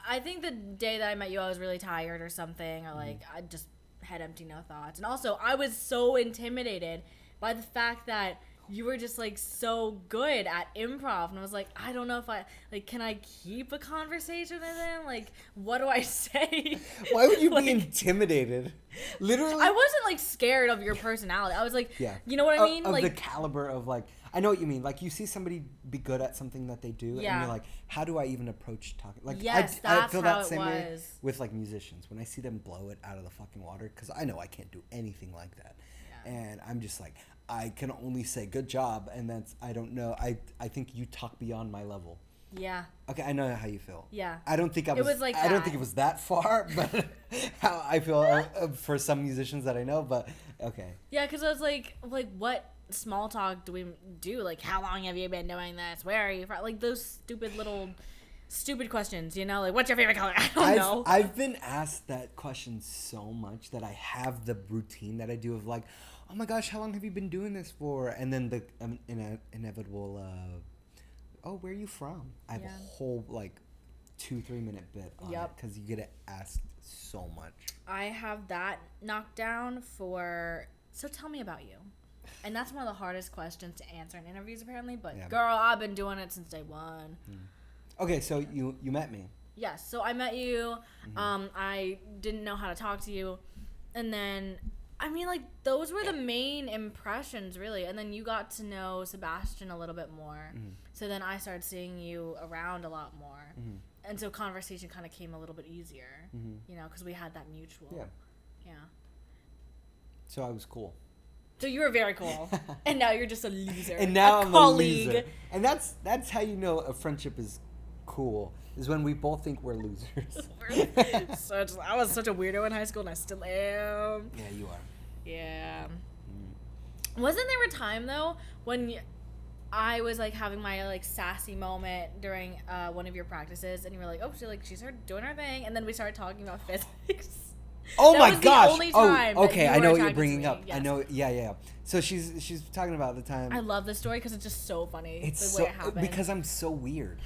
I think the day that I met you, I was really tired or something, or like I just had empty, no thoughts. And also I was so intimidated by the fact that you were just like so good at improv, and I was like, I don't know if can I keep a conversation with him? Like, what do I say? Why would you be intimidated? Literally, I wasn't like scared of your personality. I was like, yeah, you know what I mean? Of like the caliber of like, I know what you mean. Like you see somebody be good at something that they do, and you're like, how do I even approach talking? Like, yes, I feel that it same way was. with like musicians when I see them blow it out of the fucking water, because I know I can't do anything like that. And I'm just like, I can only say good job, and I don't know. I think you talk beyond my level. Yeah. Okay, I know how you feel. Yeah. I don't think I was like I don't that. think it was that far, but how I feel for some musicians that I know. But okay. Yeah, because I was like, what small talk do we do? Like, how long have you been doing this? Where are you from? Like those stupid questions, you know? Like, what's your favorite color? I don't know. I've been asked that question so much that I have the routine that I do of like, oh my gosh, how long have you been doing this for? And then the inevitable, oh, where are you from? I have a whole like 2-3 minute bit on it because you get asked so much. I have that knocked down for, so tell me about you. And that's one of the hardest questions to answer in interviews apparently, but girl, I've been doing it since day one. Okay, so you met me. Yes, so I met you. I didn't know how to talk to you. And then, I mean, like, those were the main impressions, really. And then you got to know Sebastian a little bit more. So then I started seeing you around a lot more. And so conversation kind of came a little bit easier, you know, because we had that mutual. Yeah. So I was cool. So you were very cool. And now you're just a loser. And now I'm a loser. And that's how you know a friendship is cool, is when we both think we're losers. I was such a weirdo in high school, and I still am. Yeah, you are. Yeah. Wasn't there a time though when I was like having my like sassy moment during one of your practices, and you were like, "Oh, she's doing her thing," and then we started talking about physics. Oh that my was gosh! The only time okay, I know what you're attracted to bringing me. up. Yes. I know. Yeah. So she's talking about the time. I love this story because it's just so funny. It's the way it happened. Because I'm so weird.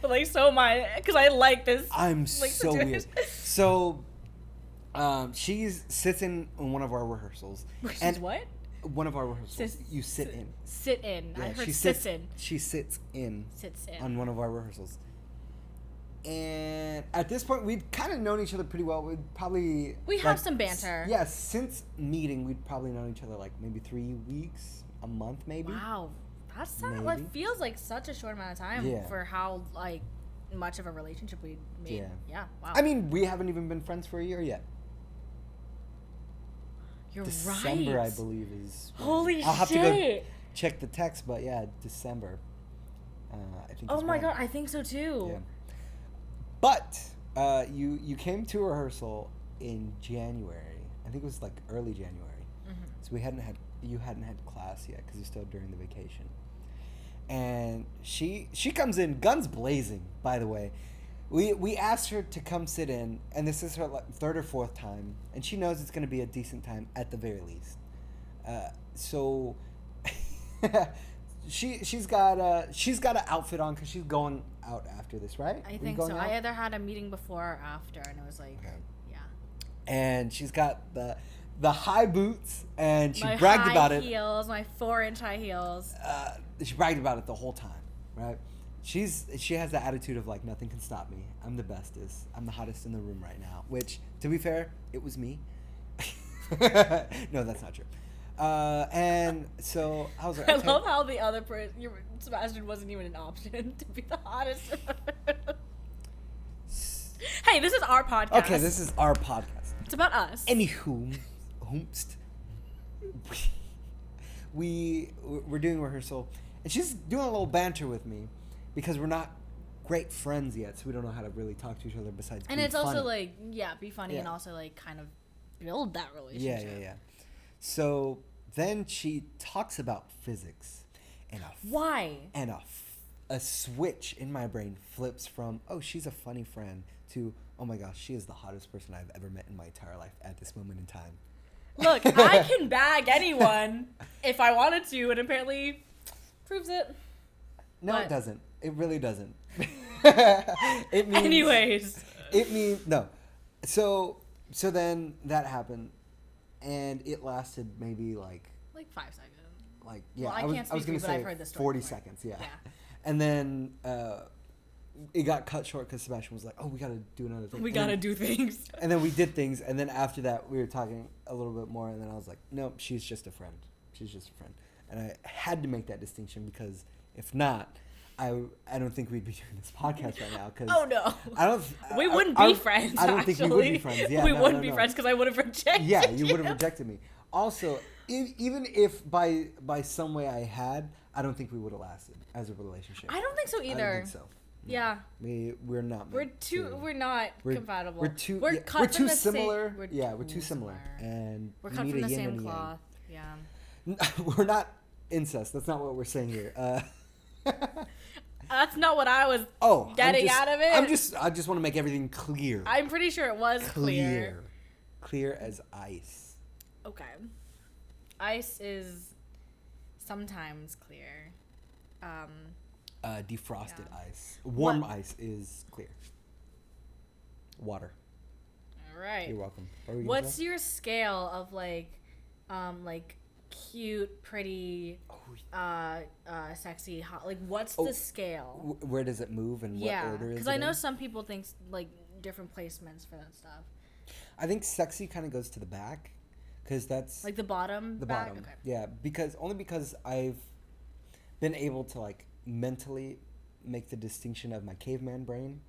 But like so am I, because I like this. I'm like, so weird. So, she sits in on one of our rehearsals. And what? One of our rehearsals. You sit in. Sit in. Yeah, I heard sits in. She sits in. Sits in. On one of our rehearsals. And at this point, we'd kind of known each other pretty well. We have some banter. Yeah, since meeting, we'd probably known each other like maybe 3 weeks, a month, maybe. Wow, that feels like such a short amount of time for how like much of a relationship we made. Yeah. Wow. I mean, we haven't even been friends for a year yet. You're December, right. I believe is. Holy I'll have shit. to go check the text, but yeah, December. I think. Oh my god, I think so too. Yeah. But you came to rehearsal in January. I think it was like early January. So you hadn't had class yet because you're still during the vacation. And she comes in guns blazing. By the way, we asked her to come sit in, and this is her like third or fourth time, and she knows it's going to be a decent time at the very least. So. She's got an outfit on because she's going out after this, right? I think so. Out? I either had a meeting before or after, and it was like, yeah. And she's got the high boots, and she bragged about it. My heels, my 4-inch high heels. She bragged about it the whole time, right? She has the attitude of like, nothing can stop me. I'm the bestest. I'm the hottest in the room right now. Which, to be fair, it was me. No, that's not true. And so I was like, okay. I love how the other person, Sebastian, wasn't even an option to be the hottest. Hey, this is our podcast. Okay, this is our podcast. It's about us. Anywho, we're doing rehearsal, and she's doing a little banter with me because we're not great friends yet, so we don't know how to really talk to each other besides. And be it's funny. also like, be funny, and also like kind of build that relationship. Yeah. So then she talks about physics, and why? And a switch in my brain flips from, oh, she's a funny friend, to, oh my gosh, she is the hottest person I've ever met in my entire life at this moment in time. Look, I can bag anyone if I wanted to, and apparently proves it. No, but it doesn't. It really doesn't. It means, anyways. It means, no. So then that happened, and it lasted maybe like 5 seconds. Like, yeah, well, I can't speak was going to say but I've heard this story 40 before. seconds, yeah. And then it got cut short because Sebastian was like, oh, we got to do another thing. We got to do things. And then we did things, and then after that, we were talking a little bit more, and then I was like, no, she's just a friend. She's just a friend. And I had to make that distinction because if not, I don't think we'd be doing this podcast right now. Cause oh, no. We wouldn't be friends, I don't think we would be friends. Yeah, we wouldn't be friends because I would have rejected you. Yeah, you would have rejected me. Also, even if by some way I had, I don't think we would have lasted as a relationship. I don't think so either. I don't think so. No. Yeah. We're not. We're not compatible. We're too. We're Yeah, cut we're from too the similar. Same, Yeah, we're too similar, and we're we cut need from a the yin same and a yang. cloth. Yeah. We're not incest. That's not what we're saying here. That's not what I was Oh, getting out of it. I just want to make everything clear. I'm pretty sure it was clear. Clear as ice. Okay. Ice is sometimes clear. Defrosted ice. Warm ice is clear. Water. All right. You're welcome. What's your scale of like cute, pretty, sexy, hot? Like, what's the scale? Where does it move and what order is it? Because I know some people think like different placements for that stuff. I think sexy kind of goes to the back, because that's like the bottom. The back? bottom. Okay. Yeah, because I've been able to like mentally make the distinction of my caveman brain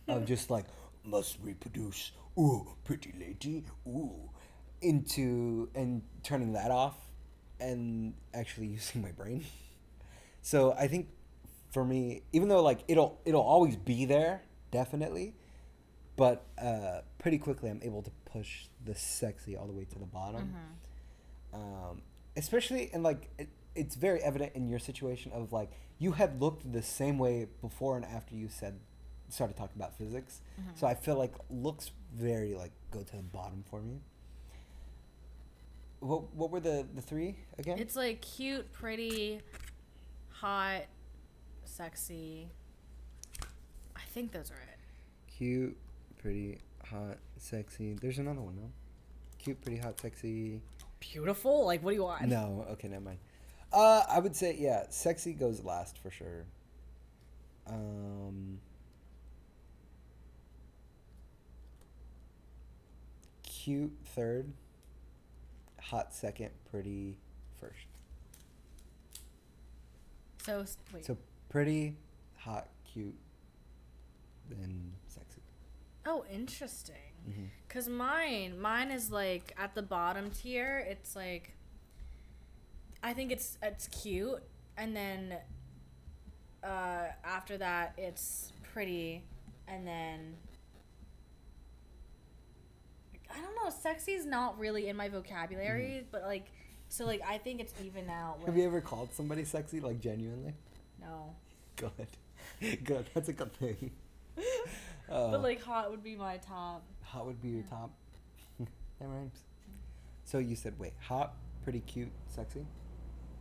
of just like must reproduce, ooh, pretty lady, ooh, into and turning that off and actually using my brain. So I think for me, even though like it'll always be there, definitely, but pretty quickly I'm able to push the sexy all the way to the bottom. Especially in like it's very evident in your situation of like you had looked the same way before and after you started talking about physics. So I feel like looks very like go to the bottom for me. What were the three again? It's like cute, pretty, hot, sexy. I think those are it. Cute, pretty, hot, sexy. There's another one, no? Cute, pretty, hot, sexy. Beautiful? Like, what do you want? No, okay, never mind. I would say, yeah, sexy goes last for sure. Cute third. Hot second, pretty first. So, wait. So pretty, hot, cute, then sexy. Oh, interesting. Because mine is like at the bottom tier. It's like, I think it's cute, and then after that it's pretty, and then I don't know. Sexy is not really in my vocabulary, but like, so like I think it's even out. Have you ever called somebody sexy, like genuinely? No. Good. Good. That's a good thing. But like hot would be my top. Hot would be your top. That rhymes. So you said, wait, hot, pretty, cute, sexy?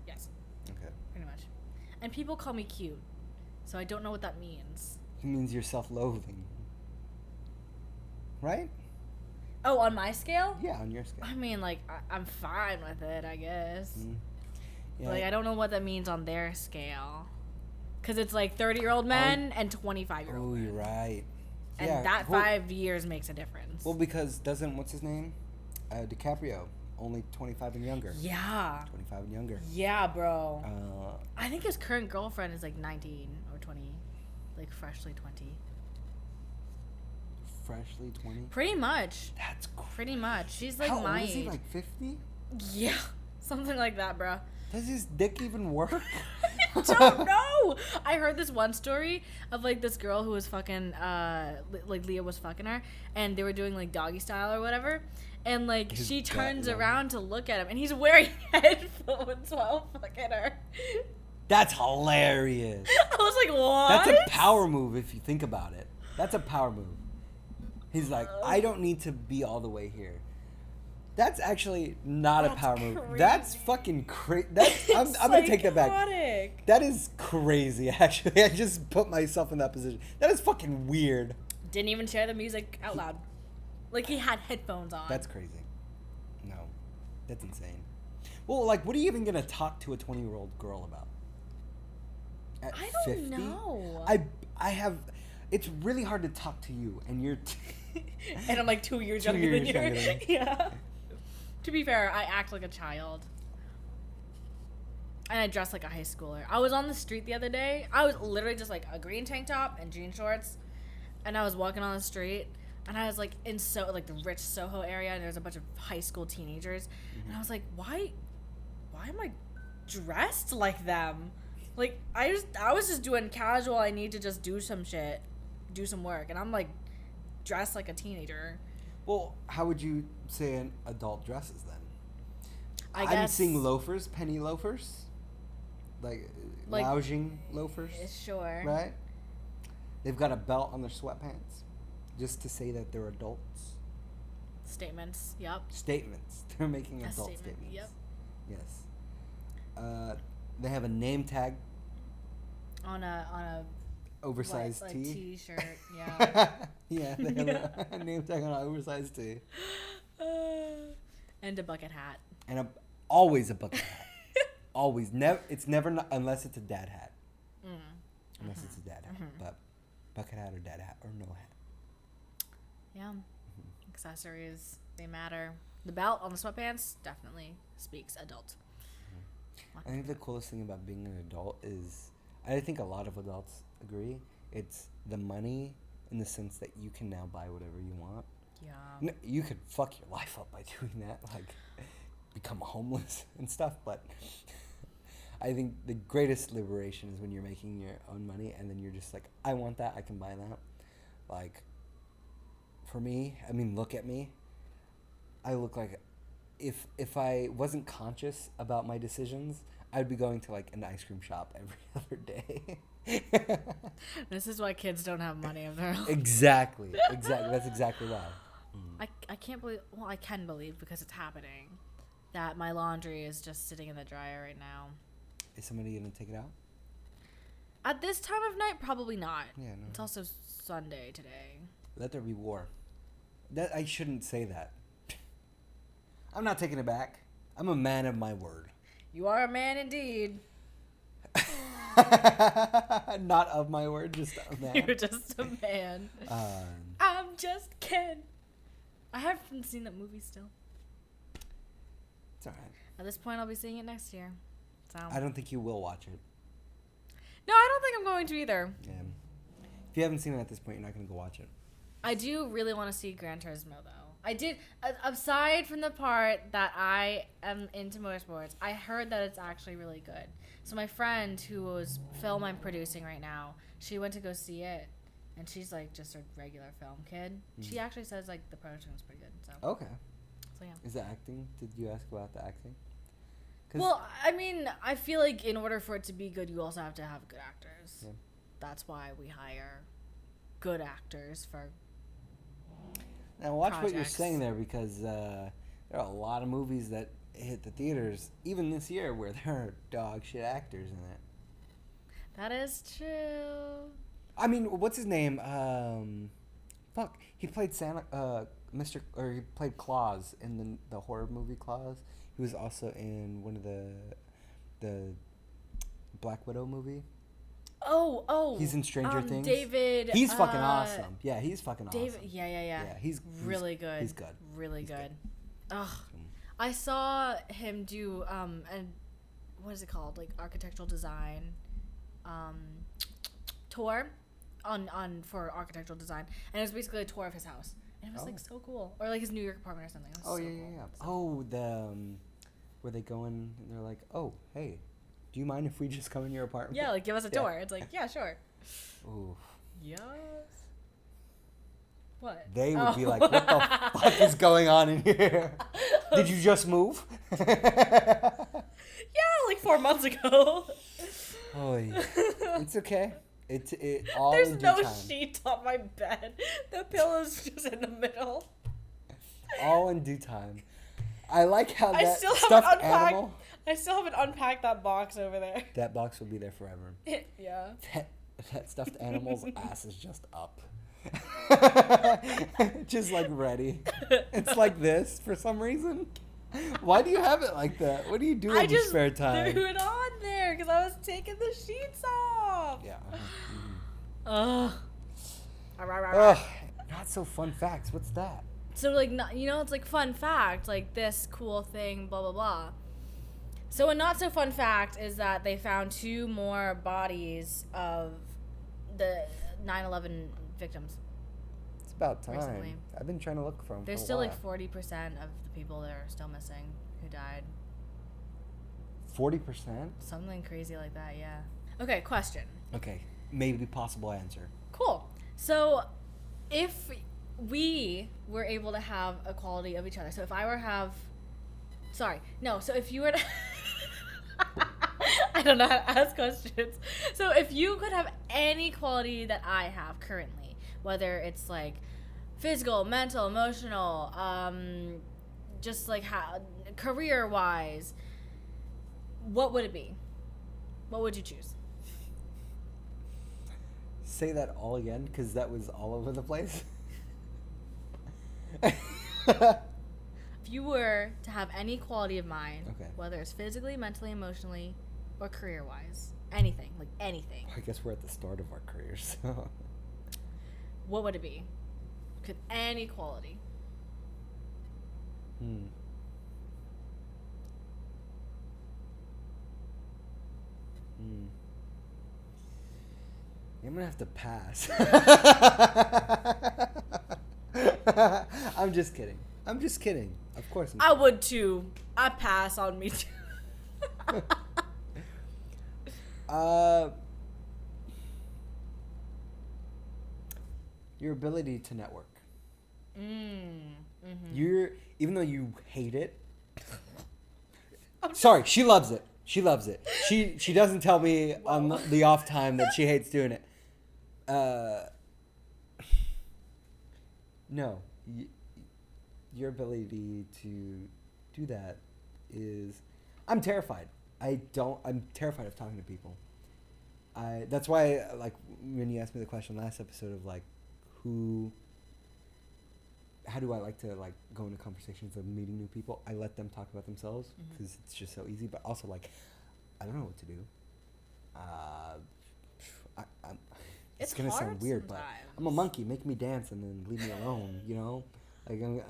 Yes. Okay. Pretty much. And people call me cute, so I don't know what that means. It means you're self-loathing. Right? Oh, on my scale? Yeah, on your scale. I mean, like, I'm fine with it, I guess. Yeah. But, like, I don't know what that means on their scale. Because it's, like, 30-year-old men and 25-year-old men. Oh, you're right. And yeah, that 5 years makes a difference. Well, because what's his name? DiCaprio. Only 25 and younger. Yeah. 25 and younger. Yeah, bro. I think his current girlfriend is, like, 19 or 20. Like, freshly 20. Freshly 20? Pretty much. That's crazy. Pretty much. She's, like, How my old is he, age. like 50? Yeah. Something like that, bro. Does his dick even work? I don't know. I heard this one story of like this girl who was fucking like Leah was fucking her, and they were doing like doggy style or whatever, and like she turns around to look at him, and he's wearing headphones while fucking her. That's hilarious. I was like, what? That's a power move if you think about it. That's a power move. He's like, I don't need to be all the way here. That's actually not a power move. That's fucking crazy. I'm gonna take that back. That is crazy. Actually, I just put myself in that position. That is fucking weird. Didn't even share the music out loud. Like he had headphones on. That's crazy. No, that's insane. Well, like, what are you even gonna talk to a 20-year-old girl about? At I don't 50? know. I have. It's really hard to talk to you, and you're. And I'm like 2 years younger than you. Yeah. To be fair, I act like a child. And I dress like a high schooler. I was on the street the other day. I was literally just like a green tank top and jean shorts. And I was walking on the street. And I was like in the rich Soho area, and there's a bunch of high school teenagers, and I was like, why am I dressed like them? Like I was just doing casual. I need to just do some shit, do some work, and I'm like dressed like a teenager. Well, how would you say an adult dresses then? I I'm guess seeing loafers, penny loafers, like lounging loafers. Sure. Right. They've got a belt on their sweatpants, just to say that they're adults. Statements. Yep. Statements. They're making adult statements. Yep. Yes. They have a name tag On a oversized what, tee. like T-shirt. Yeah. Yeah, they have a name tag on an oversized tee. And a bucket hat. And always a bucket hat. Always. It's never not, unless it's a dad hat. Unless it's a dad hat. But bucket hat or dad hat or no hat. Yeah. Accessories, they matter. The belt on the sweatpants definitely speaks adult. I think the coolest thing about being an adult is, I think a lot of adults agree, it's the money in the sense that you can now buy whatever you want. Yeah. You could fuck your life up by doing that, like become homeless and stuff, but I think the greatest liberation is when you're making your own money and then you're just like, I want that, I can buy that. Like, for me, I mean, look at me. I look like, if I wasn't conscious about my decisions, I'd be going to like an ice cream shop every other day. This is why kids don't have money of their own. Exactly. That's exactly why. I can't believe, well, I can believe because it's happening, that my laundry is just sitting in the dryer right now. Is somebody going to take it out? At this time of night, probably not. Yeah, no. It's also Sunday today. Let there be war. That I shouldn't say that. I'm not taking it back. I'm a man of my word. You are a man indeed. Not of my word, just a man. You're just a man. I'm just Ken. I haven't seen that movie still. It's alright. At this point, I'll be seeing it next year. So. I don't think you will watch it. No, I don't think I'm going to either. Yeah. If you haven't seen it at this point, you're not going to go watch it. I do really want to see Gran Turismo, though. I did, aside from the part that I am into motorsports, I heard that it's actually really good. So my friend, who's film I'm producing right now, she went to go see it, and she's like just a regular film kid. She actually says like the production was pretty good. So Okay. So yeah. Is the acting? Did you ask about the acting? Well, I mean, I feel like in order for it to be good, you also have to have good actors. Yeah. That's why we hire good actors for. Now watch projects. what you're saying there, because there are a lot of movies that hit the theaters, even this year, where there are dog shit actors in it. That is true. I mean, what's his name? He played he played Claus in the horror movie Claus. He was also in one of the Black Widow movie. Oh. He's in Stranger Things. David. He's fucking awesome. Yeah, he's fucking David, awesome. Yeah, he's really good. He's good. Really He's good. Ugh. I saw him do and what is it called? Like architectural design tour on for architectural design, and it was basically a tour of his house, and it was like so cool, or like his New York apartment or something. It was so cool. Oh, where they go in and they're like, oh, hey, do you mind if we just come in your apartment? Yeah, like give us a tour. It's like, yeah, sure. Ooh. Yes. What? They would be like, what the fuck is going on in here? Did you just move? Yeah, like 4 months ago. Oy. It's okay. It all There's in due no time. sheet on my bed. The pillow's just in the middle. All in due time. I like how I that still stuffed haven't unpacked. animal. I still haven't unpacked that box over there. That box will be there forever. Yeah. That stuffed animal's ass is just up. Just like ready. It's like this for some reason. Why do you have it like that? What do you do in your spare time? I just threw it on there because I was taking the sheets off. Yeah. Ugh. Ugh. Not so fun facts. What's that? So like, it's like fun fact, like this cool thing, blah blah blah. So a not so fun fact is that they found 2 more bodies of the 9/11 victims. It's about time. Recently. I've been trying to look for him. There's for a still while. like 40% of the people that are still missing who died. 40%? Something crazy like that, yeah. Okay, question. Okay, maybe possible answer. Cool. So, if we were able to have a quality of each other, so if I were to have, sorry, no, so if you were to, I don't know how to ask questions. So if you could have any quality that I have currently, whether it's like physical, mental, emotional, just like how career-wise, what would it be? What would you choose? Say that all again, because that was all over the place. If you were to have any quality of mine, Okay. whether it's physically, mentally, emotionally, or career-wise, anything, like anything, I guess we're at the start of our careers. So. what would it be? Could any quality? Hmm. I'm gonna have to pass. I'm just kidding. I'm just kidding. Of course. I would too. I pass on me too. Your ability to network. Mm-hmm. You're, even though you hate it. Sorry, she loves it. She loves it. She doesn't tell me on the off time that she hates doing it. No, your ability to do that is, I'm terrified. I'm terrified of talking to people. That's why, like, when you asked me the question last episode of like, how do I like to like go into conversations of meeting new people? I let them talk about themselves because it's just so easy. But also, like, I don't know what to do. It's gonna sound weird, sometimes. but I'm a monkey. Make me dance and then leave me alone. You know, like I'm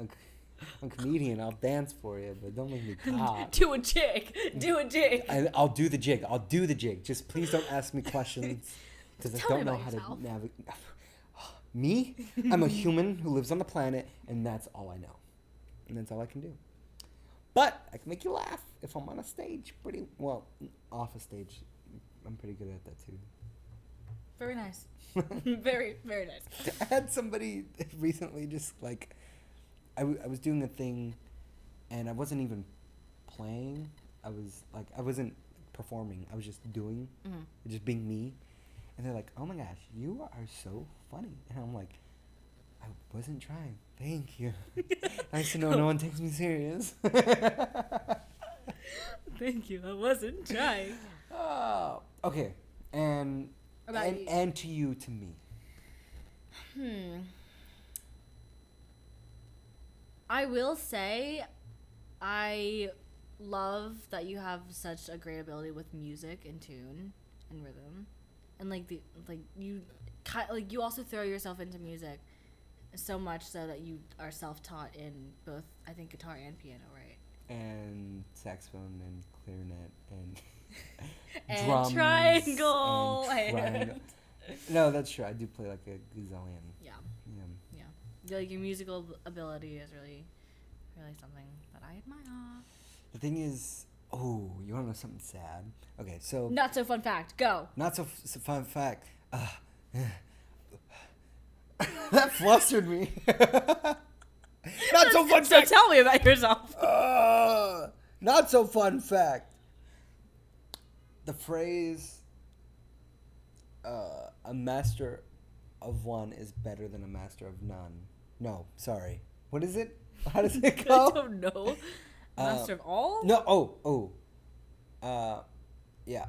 a comedian. I'll dance for you, but don't make me talk. Do a jig. Do a jig. I'll do the jig. I'll do the jig. Just please don't ask me questions because I Tell don't me know about how yourself. to navigate. Me? I'm a human who lives on the planet, and that's all I know. And that's all I can do. But I can make you laugh if I'm on a stage. Pretty well, off a stage. I'm pretty good at that too. Very nice. Very, very nice. I had somebody recently just like, I was doing a thing, and I wasn't even playing. I wasn't performing. I was just doing, just being me. And they're like, "Oh my gosh, you are so funny." And I'm like, "I wasn't trying. Thank you. Nice to know no one takes me serious." Thank you. I wasn't trying. Oh, okay. And About you. and to you, to me. I will say, I love that you have such a great ability with music and tune and rhythm, and you also throw yourself into music so much so that you are self-taught in both, I think, guitar and piano, right? And saxophone and clarinet and And drums triangle. and triangle. No, that's true. I do play like a gazillion. Yeah. Yeah. Like your musical ability is really, really something that I admire. The thing is, oh, you want to know something sad? Okay, so Not so fun fact. Go. not so fun fact. That flustered me. Not so fun So fact. tell me about yourself. Not so fun fact. The phrase, a master of one is better than a master of none. No, sorry. What is it? How does it go? I don't know. Master of all? No, yeah.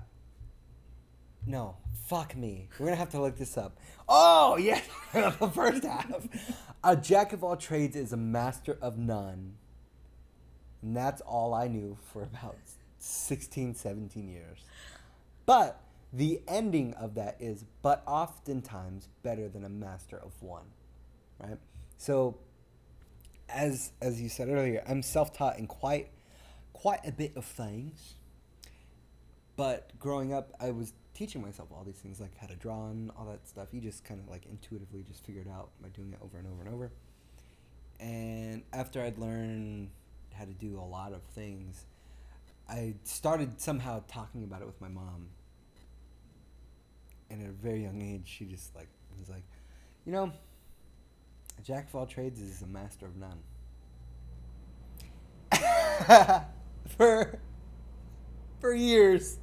No, fuck me. We're gonna have to look this up. Oh, yeah, the first half. A jack of all trades is a master of none. And that's all I knew for about 16, 17 years. But the ending of that is, but oftentimes better than a master of one, right? So, as you said earlier, I'm self-taught in quite a bit of things. But growing up, I was teaching myself all these things, like how to draw and all that stuff. You just kind of like intuitively just figure it out by doing it over and over and over. And after I'd learned how to do a lot of things, I started somehow talking about it with my mom. And at a very young age, she just like was like, you know, a jack of all trades is a master of none. For years,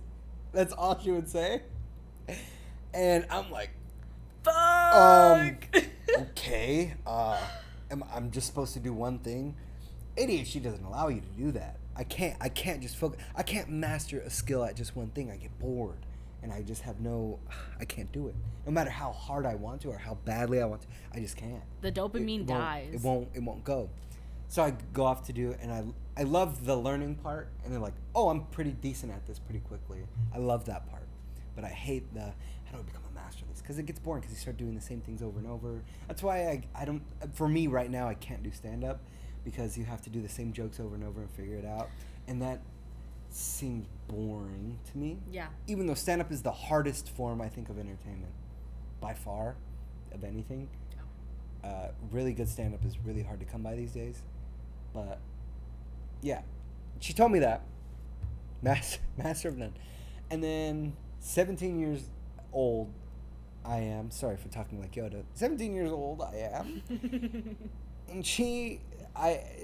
that's all she would say. And I'm like, fuck. Okay. I'm just supposed to do one thing. ADHD doesn't allow you to do that. I can't just focus. I can't master a skill at just one thing. I get bored, and I just have I can't do it. No matter how hard I want to or how badly I want to, I just can't. The dopamine dies. It won't go. So I go off to do it, and I love the learning part, and they're like, oh, I'm pretty decent at this pretty quickly. I love that part, but I hate the how do I become a master of this, because it gets boring because you start doing the same things over and over. That's why I don't. For me right now, I can't do stand up because you have to do the same jokes over and over and figure it out, and that seems boring to me. Yeah. Even though stand up is the hardest form I think of entertainment, by far, of anything. Really good stand up is really hard to come by these days. But yeah, she told me that. Master of none. And then 17 years old I am. Sorry for talking like Yoda. 17 years old I am. And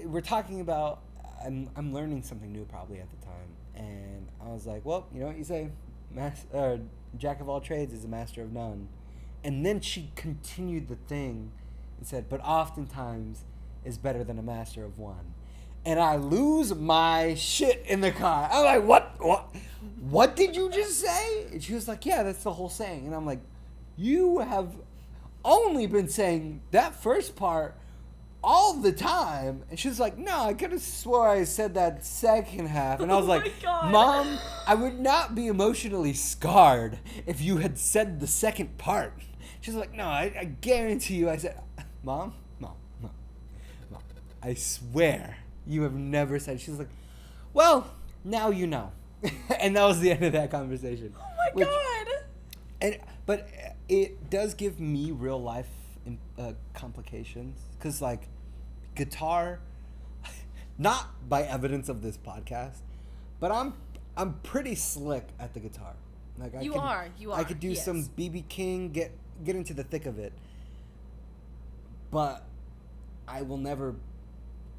we're talking about, I'm learning something new probably at the time. And I was like, well, you know what you say? Jack of all trades is a master of none. And then she continued the thing and said, but oftentimes is better than a master of one. And I lose my shit in the car. I'm like, what did you just say? And she was like, yeah, that's the whole saying. And I'm like, you have only been saying that first part all the time. And she was like, no, I could have swore I said that second half. And I was like, Mom, I would not be emotionally scarred if you had said the second part. She's like, no, I guarantee you. I said, Mom, I swear you have never said. She's like, well, now you know. And that was the end of that conversation. Oh my God. But it does give me real life complications. Because, like, guitar, not by evidence of this podcast, but I'm pretty slick at the guitar. Like You are. I could do some BB King, get into the thick of it. But I will never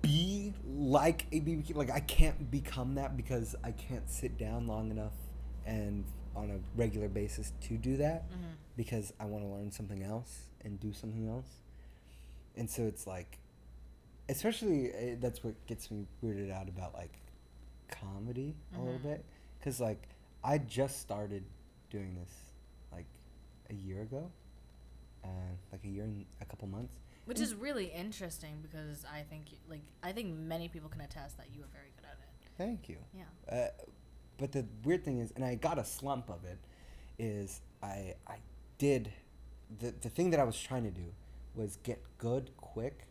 be like a BB King. Like, I can't become that because I can't sit down long enough and on a regular basis to do that, because I want to learn something else and do something else. And so it's like, especially that's what gets me weirded out about like comedy a little bit, because like I just started doing this like a year ago, like a year and a couple months. Which is really interesting because I think many people can attest that you are very good at it. Thank you. Yeah. But the weird thing is, and I got a slump of it, is I did the thing that I was trying to do was get good quick,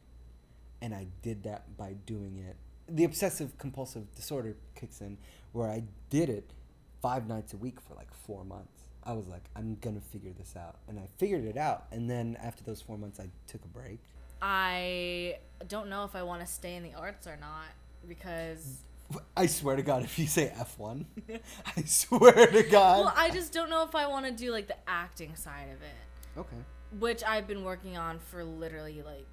and I did that by doing it. The obsessive compulsive disorder kicks in, where I did it 5 nights a week for like 4 months. I was like, I'm gonna figure this out, and I figured it out. And then after those 4 months, I took a break. I don't know if I want to stay in the arts or not, because I swear to God, if you say F1, I swear to God. Well, I just don't know if I want to do like the acting side of it. Okay. Which I've been working on for literally like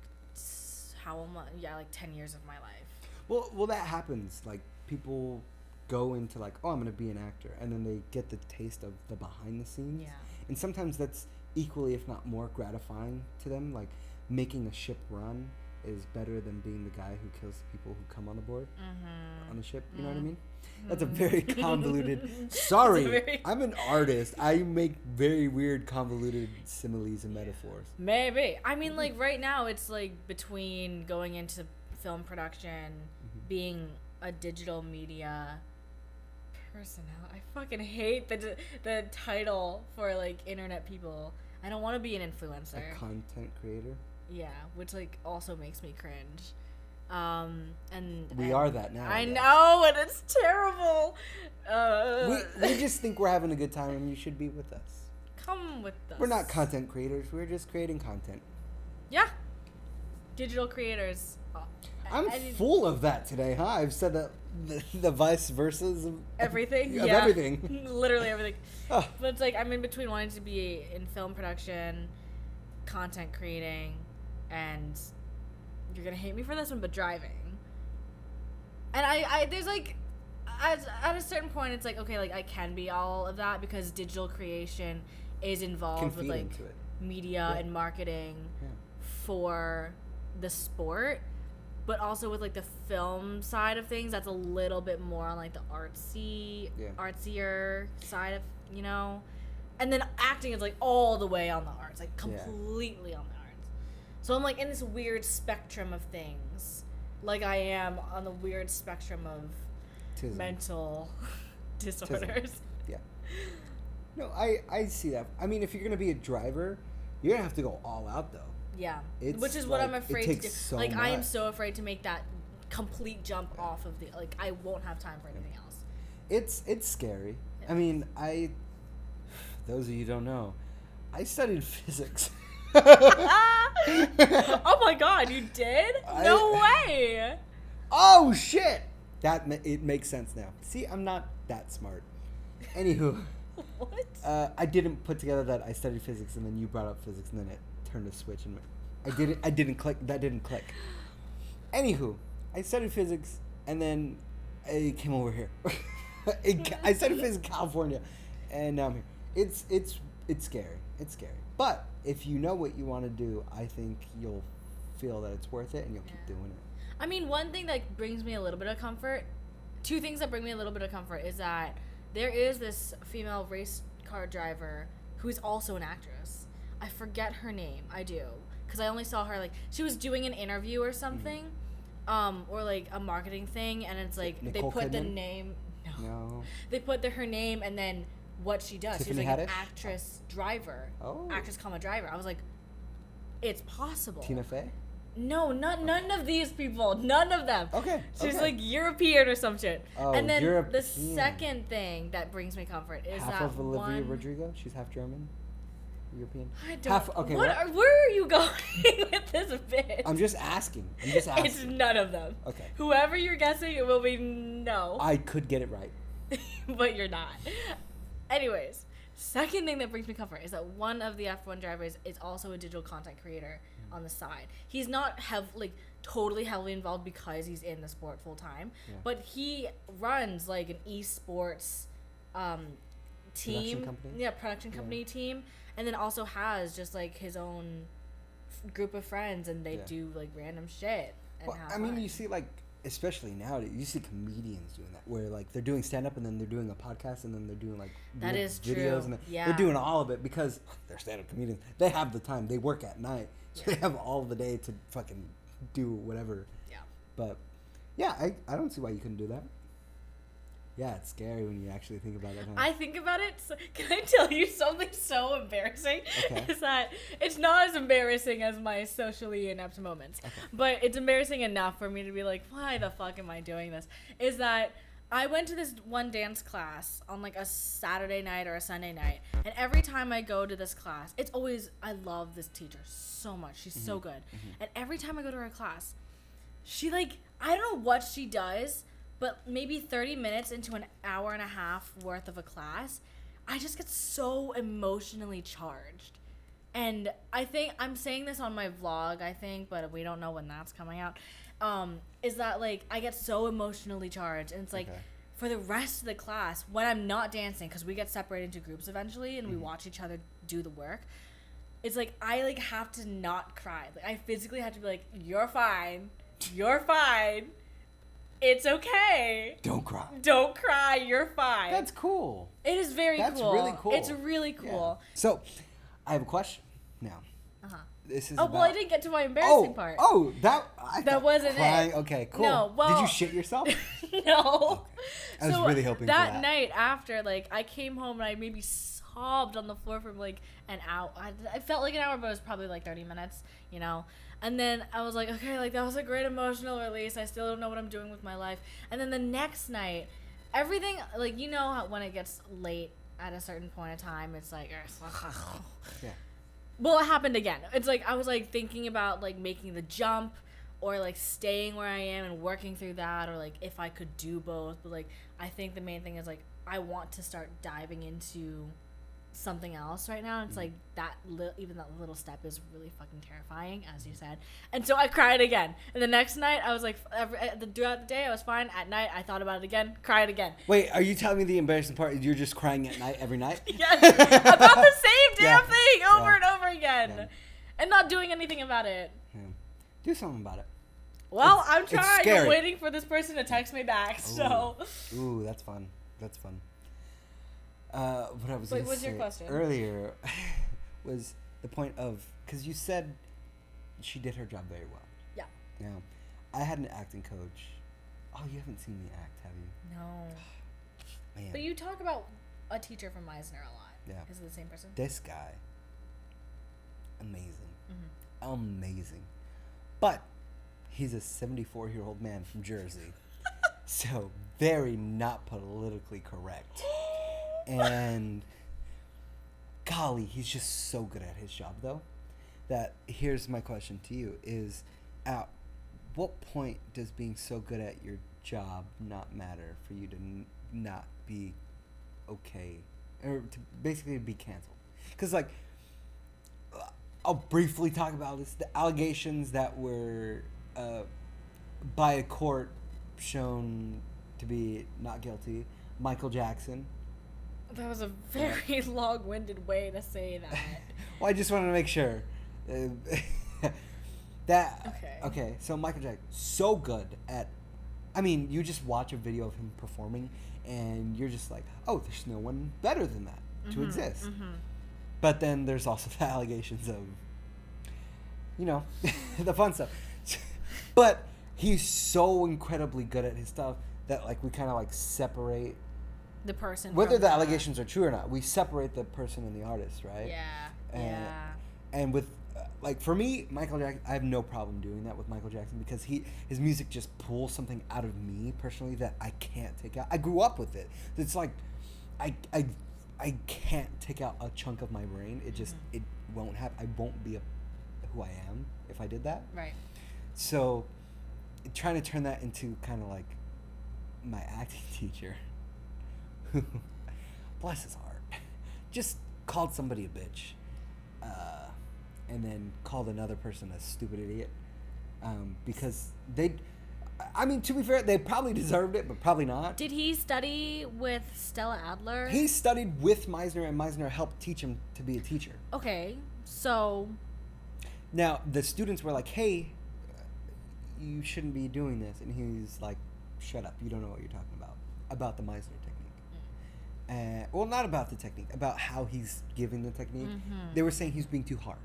like 10 years of my life. Well, that happens. Like, people go into like, oh, I'm gonna be an actor, and then they get the taste of the behind the scenes. Yeah. And sometimes that's equally, if not more, gratifying to them. Like, making a ship run is better than being the guy who kills the people who come on the board on the ship. You know what I mean? That's a very convoluted. Sorry, I'm an artist. I make very weird, convoluted similes and metaphors. Maybe. I mean, like right now, it's like between going into film production, being a digital media personnel. I fucking hate the title for like internet people. I don't want to be an influencer. A content creator. Yeah, which like also makes me cringe. And we are that now. I know, and it's terrible. We just think we're having a good time and you should be with us. Come with us. We're not content creators. We're just creating content. Yeah. Digital creators. I'm full of that today, huh? I've said that the vice versas of everything. Of everything. Literally everything. Oh. But it's like I'm in between wanting to be in film production, content creating, and you're gonna hate me for this one, but driving. And I there's like at a certain point it's like, okay, like I can be all of that because digital creation is involved with like media and marketing for the sport, but also with like the film side of things that's a little bit more on like the artsier side of, you know. And then acting is like all the way on the arts, like completely on the arts. So I'm like in this weird spectrum of things, like I am on the weird spectrum of mental disorders. Tism. Yeah. No, I see that. I mean, if you're gonna be a driver, you're gonna have to go all out, though. Yeah, which is what I'm afraid to do. So like, much. I am so afraid to make that complete jump off of the. Like, I won't have time for anything else. It's scary. I mean, those of you who don't know, I studied physics. Oh my God, you did? No way. Oh shit! It makes sense now. See, I'm not that smart. Anywho. What? I didn't put together that I studied physics and then you brought up physics and then it turned a switch and I didn't click. That didn't click. Anywho, I studied physics and then I came over here. I studied physics in California and now I'm here. It's scary. It's scary. But if you know what you want to do, I think you'll feel that it's worth it and you'll keep doing it. I mean, one thing that brings me a little bit of comfort, two things that bring me a little bit of comfort is that there is this female race car driver who's also an actress. I forget her name. I do. Because I only saw her, like, she was doing an interview or something, or, like, a marketing thing, and it's, like, Nicole they put Kidman? the name. No. They put her name and then what she does. Tiffany She's, like, Haddish? an actress driver. Oh. Actress, driver. I was like, it's possible. Tina Fey? No, none of these people. None of them. Okay. She's like European or some shit. Oh, and then European. the second thing that brings me comfort is half that of Olivia Rodrigo. She's half German, European. I don't. Half. Okay. Where are you going with this bit? I'm just asking. It's none of them. Okay. Whoever you're guessing, it will be no. I could get it right. But you're not. Anyways, second thing that brings me comfort is that one of the F1 drivers is also a digital content creator on the side. He's not totally heavily involved because he's in the sport full time, but he runs like an esports team, production company team, and then also has just like his own group of friends, and they do like random shit. And I mean, you see like, especially nowadays, you see comedians doing that, where like they're doing stand up and then they're doing a podcast and then they're doing like videos true. And they're doing all of it because they're stand up comedians. They have the time. They work at night. So they have all the day to fucking do whatever. Yeah. But, yeah, I don't see why you couldn't do that. Yeah, it's scary when you actually think about it. Huh? I think about it. So, can I tell you something so embarrassing? Okay. Is that it's not as embarrassing as my socially inept moments. Okay. But it's embarrassing enough for me to be like, why the fuck am I doing this? Is that I went to this one dance class on like a Saturday night or a Sunday night. And every time I go to this class, it's always, I love this teacher so much. She's so good. Mm-hmm. And every time I go to her class, she like, I don't know what she does, but maybe 30 minutes into an hour and a half worth of a class, I just get so emotionally charged. And I think, I'm saying this on my vlog, I think, but we don't know when that's coming out. Is that like I get so emotionally charged, and it's like for the rest of the class when I'm not dancing, because we get separated into groups eventually and we watch each other do the work, it's like I like have to not cry. Like I physically have to be like, you're fine, it's okay, don't cry, you're fine. That's cool. It is very cool. That's really cool. It's really cool. Yeah. So I have a question now. This is well, I didn't get to my embarrassing part. That wasn't crying. it. Okay, cool. No, well, did you shit yourself? No. Okay. I was really hoping for that. That night after, like, I came home and I maybe sobbed on the floor for like an hour. I felt like an hour, but it was probably like 30 minutes, you know. And then I was like, okay, like that was a great emotional release. I still don't know what I'm doing with my life. And then the next night, everything, like, you know how when it gets late at a certain point in time, it's like, Yeah. well, it happened again. It's like I was like thinking about like making the jump or like staying where I am and working through that, or like if I could do both. But like I think the main thing is like I want to start diving into something else right now. It's like that even that little step is really fucking terrifying, as you said. And so I cried again. And the next night I was like, throughout the day I was fine. At night I thought about it again, cried again. Wait, are you telling me the embarrassing part is you're just crying at night every night? Yes, about the same damn thing over Yeah. and over again, and not doing anything about it. Yeah. Do something about it. Well, It's I'm trying. scary. I'm waiting for this person to text me back. So. Ooh, that's fun. That's fun. What I was Wait, gonna what's say your question? earlier was the point of, because you said she did her job very well. Yeah. Now, I had an acting coach. Oh, you haven't seen me act, have you? No. Man. But you talk about a teacher from Meisner a lot. Yeah. Is it the same person? This guy, amazing. Mm-hmm. Amazing. But he's a 74-year-old man from Jersey. So, very not politically correct. And golly, he's just so good at his job, though, that here's my question to you is, at what point does being so good at your job not matter for you to not be okay, or to basically be canceled? Because, like, I'll briefly talk about this. The allegations that were by a court shown to be not guilty, Michael Jackson. That was a very long-winded way to say that. Well, I just wanted to make sure. That Okay. Okay, so Michael Jackson, so good at, I mean, you just watch a video of him performing and you're just like, oh, there's no one better than that to exist. Mm-hmm. But then there's also the allegations of, you know, the fun stuff. But he's so incredibly good at his stuff that, like, we kind of, like, separate, The person. whether from the allegations are true or not, we separate the person and the artist, right? Yeah. And with, like, for me, Michael Jackson, I have no problem doing that with Michael Jackson because his music just pulls something out of me personally that I can't take out. I grew up with it. It's like, I can't take out a chunk of my brain. It just, it won't happen. I won't be who I am if I did that. Right. So, trying to turn that into kind of like my acting teacher, who, bless his heart, just called somebody a bitch, and then called another person a stupid idiot, because I mean, to be fair, they probably deserved it, but probably not. Did he study with Stella Adler? He studied with Meisner, and Meisner helped teach him to be a teacher. Okay, so. Now, the students were like, hey, you shouldn't be doing this. And he's like, shut up. You don't know what you're talking about the Meisner technique. Well, not about the technique, about how he's giving the technique. Mm-hmm. They were saying he's being too harsh.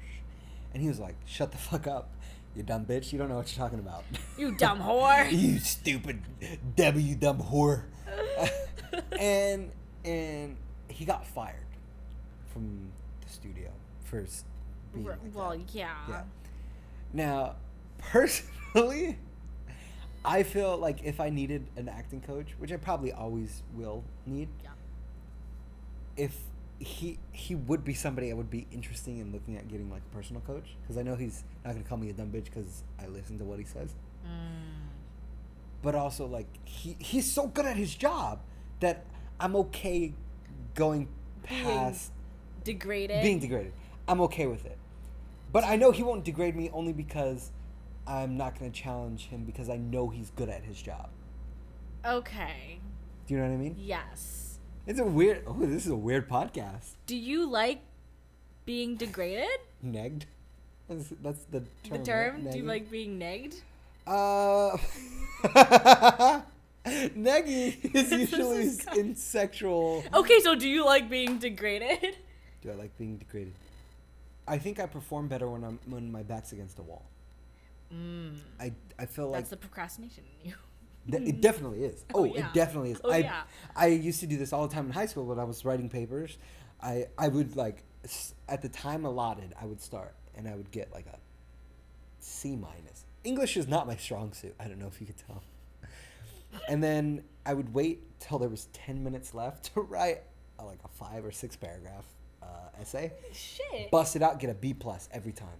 And he was like, shut the fuck up. You dumb bitch. You don't know what you're talking about. You dumb whore. You stupid you dumb whore. and he got fired from the studio for being like Well, that. yeah. Now, personally, I feel like if I needed an acting coach, which I probably always will need, Yeah. if he would be somebody I would be interested in looking at getting, like, a personal coach, because I know he's not going to call me a dumb bitch because I listen to what he says. But also, like, he's so good at his job that I'm okay going past Degraded. being degraded. I'm okay with it. But I know he won't degrade me only because I'm not going to challenge him because I know he's good at his job. Okay. Do you know what I mean? Yes. It's a weird... Oh, this is a weird podcast. Do you like being degraded? Negged? That's the term. The term? Right? Do you Negging? like being negged? Negging is usually in sexual... Okay, so do you like being degraded? Do I like being degraded? I think I perform better when my back's against a wall. I feel like... That's the procrastination in you. It definitely is. Oh, It yeah. definitely is. Oh, yeah. I used to do this all the time in high school when I was writing papers. I would, like, at the time allotted, I would start, and I would get, like, a C-. English is not my strong suit. I don't know if you could tell. And then I would wait till there was 10 minutes left to write like a 5 or 6 paragraph essay. Shit. Bust it out, get a B plus every time.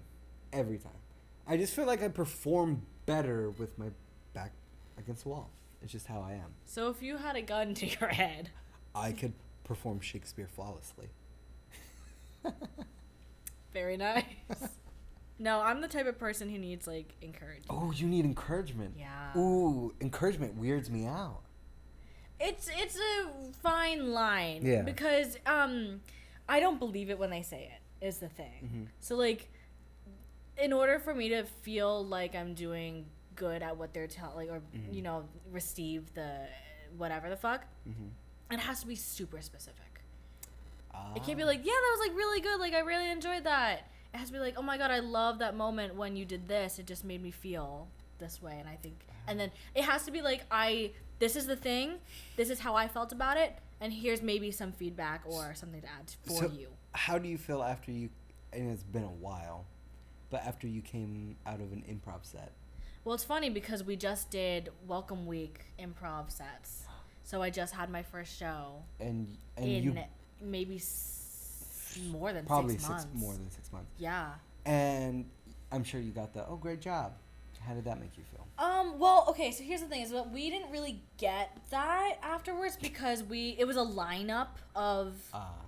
Every time. I just feel like I perform better with my back against the wall. It's just how I am. So if you had a gun to your head, I could perform Shakespeare flawlessly. very nice. No, I'm the type of person who needs like encouragement. Oh, you need encouragement. Yeah. Ooh, encouragement weirds me out. It's a fine line. Yeah. Because I don't believe it when they say it, is the thing. Mm-hmm. So like, in order for me to feel like I'm doing good at what they're telling, or you know, receive the whatever the fuck, it has to be super specific. It can't be like, yeah, that was like really good, like I really enjoyed that. It has to be like, oh my god, I love that moment when you did this. It just made me feel this way. And I think, and then it has to be like, this is the thing, this is how I felt about it, and here's maybe some feedback or something to add for you. How do you feel after you, and it's been a while, but after you came out of an improv set? Well, it's funny because we just did Welcome Week improv sets. So I just had my first show. And in you maybe more than probably 6 months. more than 6 months. Yeah. And I'm sure you got the, oh, great job. How did that make you feel? Well, okay, so here's the thing is that we didn't really get that afterwards because it was a lineup of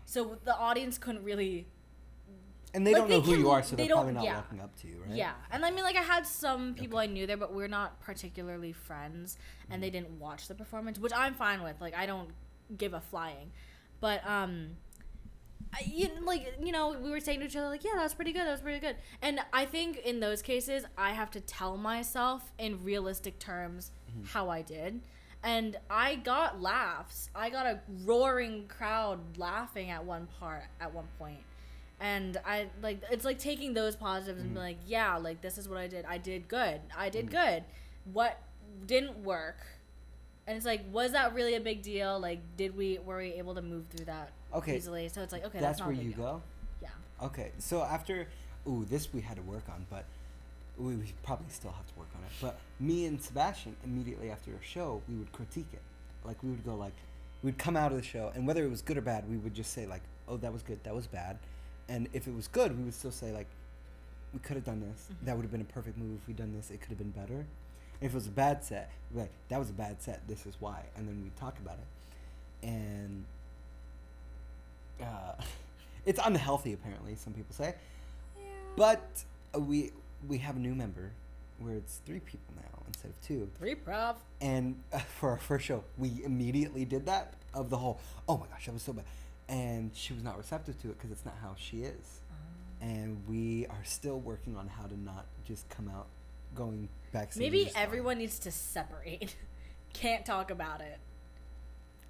so the audience couldn't really. And they don't know who you are, so they're probably not yeah. walking up to you, right? Yeah. And I mean, like, I had some people I knew there, but we're not particularly friends, and they didn't watch the performance, which I'm fine with. Like, I don't give a flying. But, we were saying to each other, like, yeah, that was pretty good. And I think in those cases, I have to tell myself in realistic terms how I did. And I got laughs. I got a roaring crowd laughing at one point. And I like it's like taking those positives and be like, yeah, like this is what I did. I did good. What didn't work? And it's like, was that really a big deal? Like, were we able to move through that easily? So it's like, okay, that's not where a big you deal. go. Yeah. Okay, so after, this we had to work on, but we probably still have to work on it. But me and Sebastian, immediately after a show, we would critique it. Like, we would go like, we'd come out of the show, and whether it was good or bad, we would just say like, oh, that was good, that was bad. And if it was good, we would still say like, we could have done this. That would have been a perfect move if we'd done this. It could have been better. And if it was a bad set, we'd be like, that was a bad set. This is why. And then we'd talk about it. And it's unhealthy, apparently, some people say. Yeah. But we have a new member where it's 3 people now instead of 2. 3 prof. And for our first show, we immediately did that of the whole, oh my gosh, that was so bad. And she was not receptive to it because it's not how she is. And we are still working on how to not just come out going backstage. Maybe everyone needs to separate. Can't talk about it.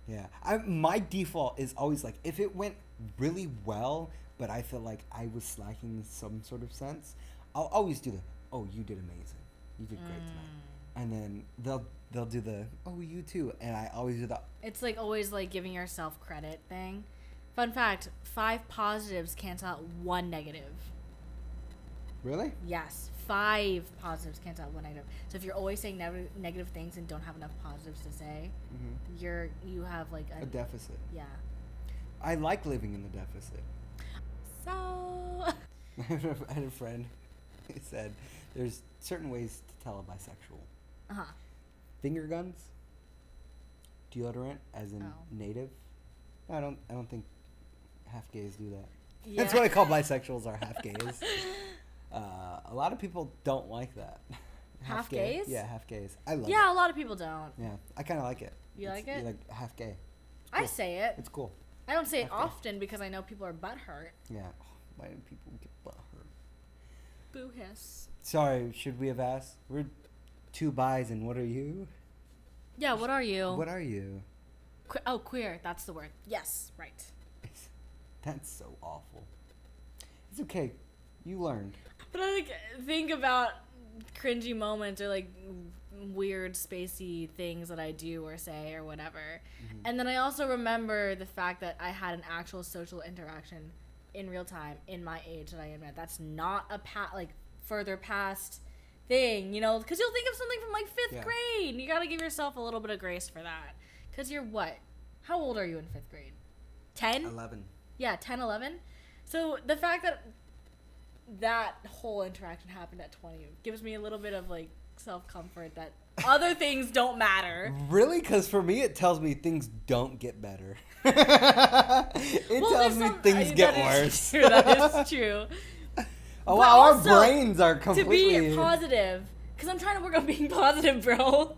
Yeah. My default is always like, if it went really well, but I feel like I was slacking in some sort of sense, I'll always do oh, you did amazing. You did great tonight. And then they'll do oh, you too. And I always do It's like always like giving yourself credit thing. Fun fact, 5 positives cancel out 1 negative. Really? Yes, 5 positives cancel out 1 negative. So if you're always saying negative things and don't have enough positives to say, you have like a deficit. Yeah. I like living in the deficit. So I had a friend who said there's certain ways to tell a bisexual. Finger guns, deodorant, as in native. I don't think half gays do that. Yeah. That's what I call bisexuals, are half gays. A lot of people don't like that. Half gays? Yeah, half gays. I love it. Yeah, a lot of people don't. Yeah, I kind of like it. You like it? You're like half gay. Cool. I say it. It's cool. I don't say it often because I know people are butthurt. Yeah. Why do people get butthurt? Boo hiss. Sorry, should we have asked? We're 2 bis, and what are you? Yeah, what are you? What are you? Queer. That's the word. Yes, right. That's so awful. It's okay. You learned. But I like think about cringy moments or like weird spacey things that I do or say or whatever. And then I also remember the fact that I had an actual social interaction in real time in my age that I am at. That's not a further past thing, you know, because you'll think of something from like fifth Yeah. grade. And you gotta give yourself a little bit of grace for that. Because you're what? How old are you in fifth grade? 10? 11. Yeah, 10, 11. So the fact that that whole interaction happened at 20 gives me a little bit of like self-comfort that other things don't matter. Really? Because for me, it tells me things don't get better. It tells me things get worse. True, that is true. Oh, But wow, our also, brains are completely... To be positive. Because I'm trying to work on being positive, bro.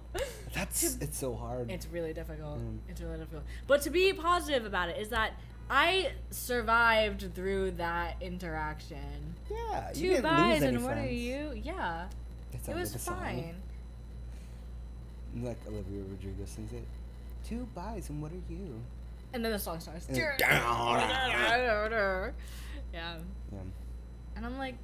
It's so hard. It's really difficult. It's really difficult. But to be positive about it is that I survived through that interaction. Yeah, you Two didn't buys lose any and what are friends. you? Yeah. It was fine. Like Olivia Rodrigo sings it. 2 buys and what are you? And then the song starts. And Yeah. Yeah. And I'm like,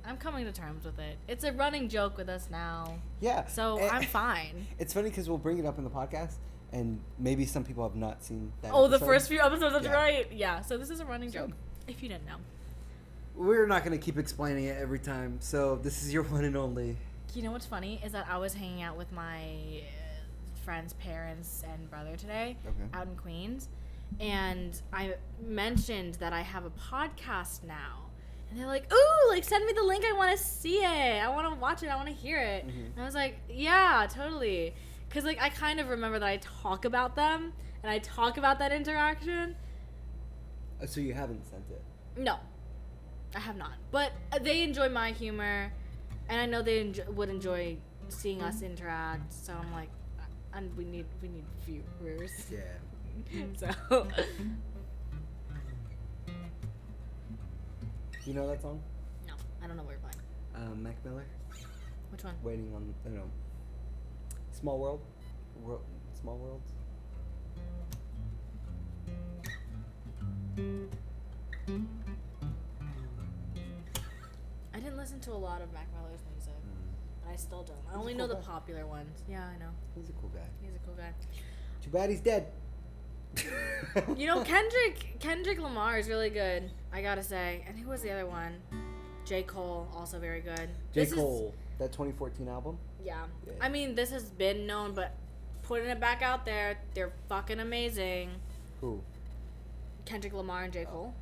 I'm coming to terms with it. It's a running joke with us now. Yeah. So I'm fine. It's funny because we'll bring it up in the podcast, and maybe some people have not seen that. Oh, episode. the first few episodes, that's Yeah. right. Yeah, so this is a running joke, if you didn't know. We're not going to keep explaining it every time, so this is your one and only. You know what's funny is that I was hanging out with my friend's parents and brother today out in Queens, and I mentioned that I have a podcast now. And they're like, ooh, like, send me the link. I want to see it. I want to watch it. I want to hear it. And I was like, yeah, totally. Because, like, I kind of remember that I talk about them, and I talk about that interaction. So you haven't sent it? No, I have not. But they enjoy my humor, and I know they would enjoy seeing us interact. So I'm like, and we need viewers. Yeah. So... You know that song? No, I don't know what you're playing. Mac Miller? Which one? Waiting on, I don't know. Small World? Small Worlds? I didn't listen to a lot of Mac Miller's music. I still don't. I only know the popular ones. Yeah, I know. He's a cool guy. He's a cool guy. Too bad he's dead. You know, Kendrick Lamar is really good, I gotta say. And who was the other one? J. Cole, also very good. J. Cole, that 2014 album? Yeah. I mean, this has been known, but putting it back out there, they're fucking amazing. Who? Kendrick Lamar and J. Cole.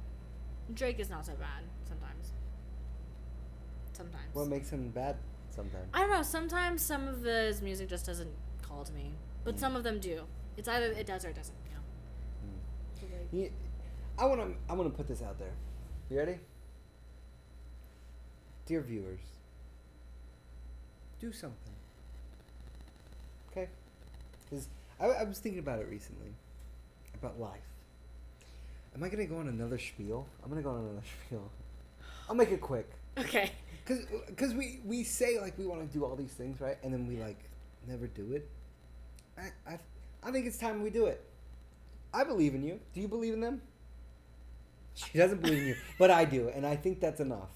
Drake is not so bad sometimes. What makes him bad sometimes? I don't know. Sometimes some of his music just doesn't call to me, but some of them do. It's either it does or it doesn't. You know. I want to put this out there. You ready? Dear viewers, do something. Okay? Because I was thinking about it recently, about life. Am I gonna go on another spiel? I'm gonna go on another spiel. I'll make it quick. Okay. Because we say like we want to do all these things, right? And then we like never do it. I think it's time we do it. I believe in you. Do you believe in them? She doesn't believe in you, but I do, and I think that's enough.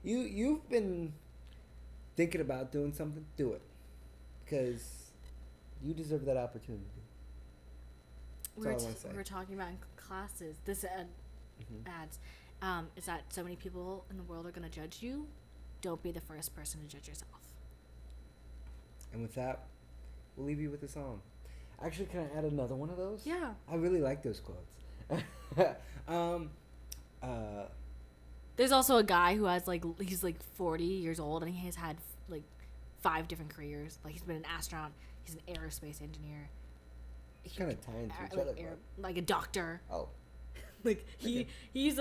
You've been thinking about doing something. Do it, because you deserve that opportunity. That's all I want to say. We were talking about in classes. This ads. Is that so many people in the world are going to judge you? Don't be the first person to judge yourself. And with that, we'll leave you with a song. Actually, can I add another one of those? Yeah. I really like those quotes. There's also a guy who has he's 40 years old and he has had 5 different careers. Like he's been an astronaut, he's an aerospace engineer. Kind of tie into each other. Like a doctor. Oh. He's he's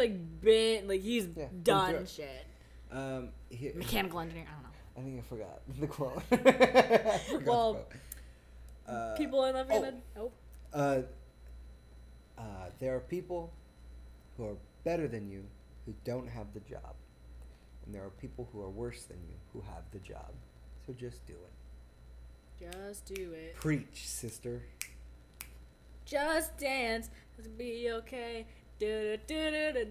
done shit. Mechanical engineer. I don't know. I think I forgot the quote. People in that there are people who are better than you who don't have the job, and there are people who are worse than you who have the job. So just do it. Just do it. Preach, sister. Just dance. It'll be okay. Do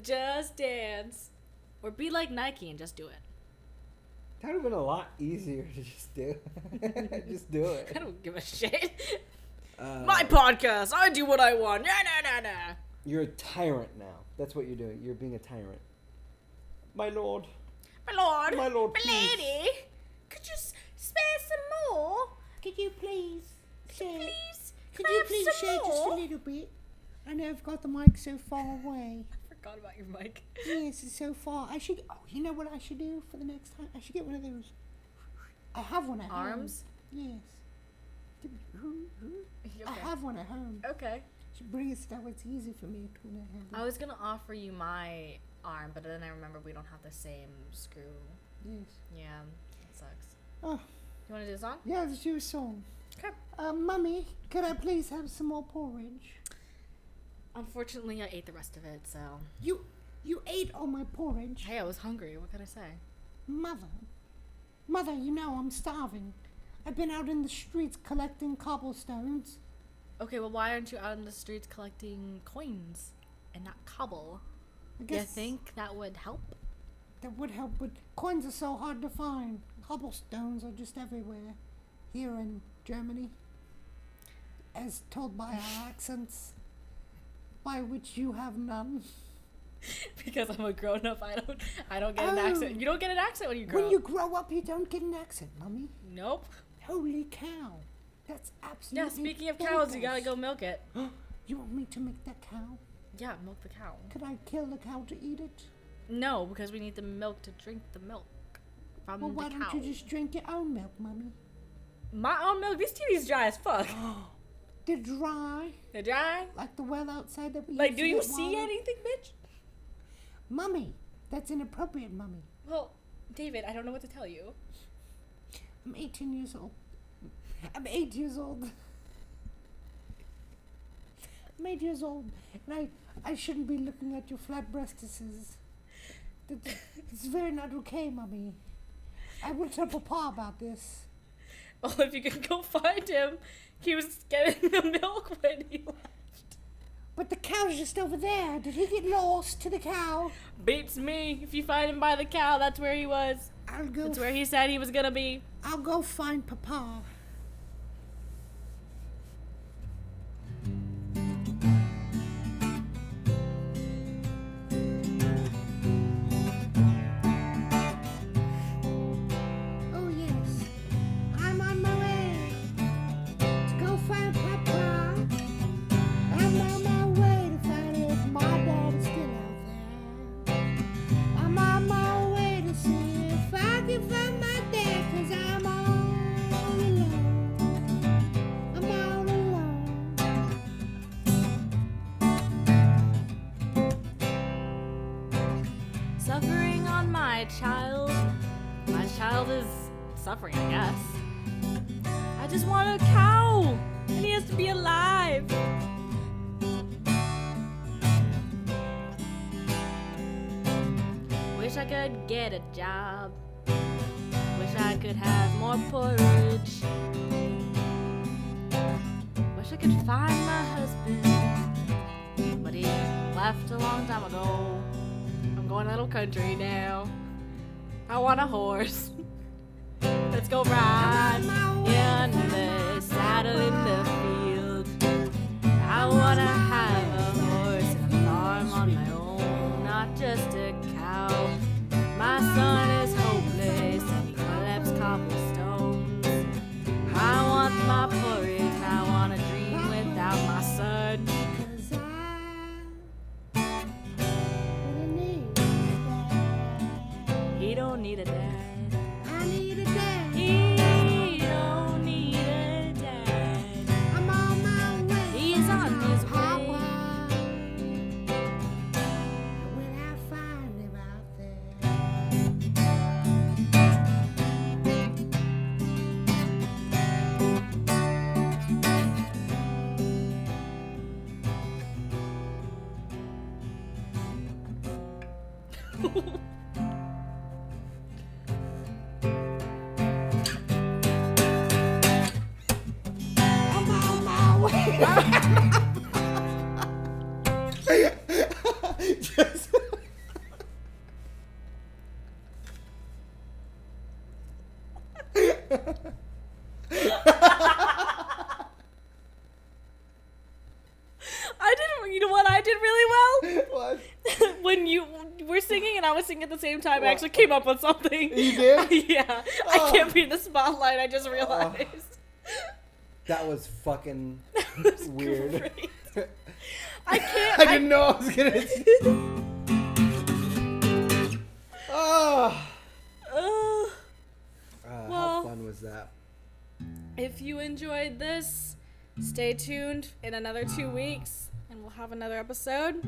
just dance. Or be like Nike and just do it. That would have been a lot easier to just do. Just do it. I don't give a shit. My podcast. I do what I want. Nah. You're a tyrant now. That's what you're doing. You're being a tyrant. My lord. My lord. My lord, My please. lady. Could you spare some more? Could you please share? Please. Could Can I you have please some share just a more? little bit? I know I've got the mic so far away. I forgot about your mic. Yes, it's so far. I should. Oh, you know what I should do for the next time? I should get one of those. I have one at Arms? home. Yes. I Okay. have one at home. Okay. Should bring it so that way it's easy for me to handle. I was gonna offer you my arm, but then I remember we don't have the same screw. Yes. Yeah, it sucks. Oh, You wanna do a song? yeah, let's do a song. Okay. Mummy, could I please have some more porridge? Unfortunately, I ate the rest of it, so. You ate all my porridge. Hey, I was hungry. What can I say? Mother, you know I'm starving. I've been out in the streets collecting cobblestones. Okay, well, why aren't you out in the streets collecting coins and not cobble? I You guess think that would help? that would help, but coins are so hard to find. Cobblestones are just everywhere. Here in Germany. As told by our accents. By which you have none. Because I'm a grown up, I don't get an Oh. accent. You don't get an accent when you grow When up. you grow up, you don't get an accent, Mummy. Nope. Holy cow. That's absolutely Yeah, speaking of cows, you gotta bonkers. go milk it. You want me to make that cow? Yeah, milk the cow. Could I kill the cow to eat it? No, because we need the milk to drink the milk from Well, the why cow. don't you just drink your own milk, Mummy? My own milk? This TV's dry as fuck. They're dry, They're dry? like the well outside that we Like, use do to you get see water. anything, bitch? Mummy, that's inappropriate, Mummy. Well, David, I don't know what to tell you. I'm 18 years old. I'm 8 years old. I'm 8 years old, and I shouldn't be looking at your flat breastises. It's very not okay, Mummy. I will tell Papa about this. Well, if you can go find him, he was getting the milk when he left. But the cow's just over there. Did he get lost to the cow? Beats me. If you find him by the cow, that's where he was. I'll go. That's where he said he was gonna be. I'll go find Papa. Oh yes, I'm on my way to go find Papa. I'm on my way to find if my dad is still out there. I'm on my way to see if I can find my dad, 'cause I'm all alone. I'm all alone. Suffering on my child. My child is suffering, I guess. I just want a cow, and he has to be alive. Wish I could get a job. Wish I could have more porridge. Wish I could find my husband, but he left a long time ago. I'm going a little country now. I want a horse. Let's go ride in the saddle in the field. I wanna have a horse and a farm on my own, not just a cow. My son is hopeless and he collects cobblestones. I want my porridge, I wanna dream without my son. 'Cause I really need a dad. He don't need a dad. I need a dad. He don't need a dad. I'm on my way. He's on his Papa. way. When I find him out there. I'm on my way. Just I did. You know what? I did really well. what? when we're singing and I was singing at the same time. I actually came up with something. You did? Yeah. I can't be in the spotlight. I just realized. That was fucking weird. Great. I can't. I didn't know I was gonna. How fun was that? If you enjoyed this, stay tuned in another 2 weeks and we'll have another episode.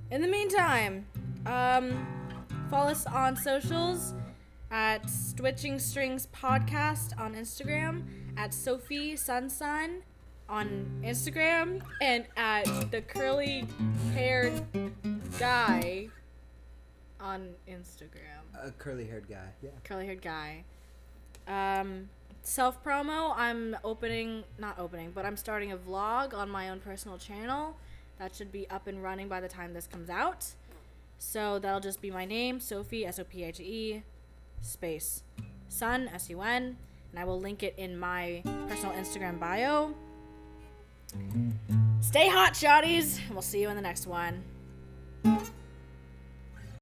In the meantime, follow us on socials at Switching Strings Podcast on Instagram, at Sophie Sunsun on Instagram, and at the curly haired guy on Instagram. A curly-haired guy. Yeah. Curly haired guy. Self promo. I'm starting a vlog on my own personal channel. That should be up and running by the time this comes out. So that'll just be my name, Sophie, Sophe, space Sun, Sun, and I will link it in my personal Instagram bio. Stay hot, shawties, and we'll see you in the next one.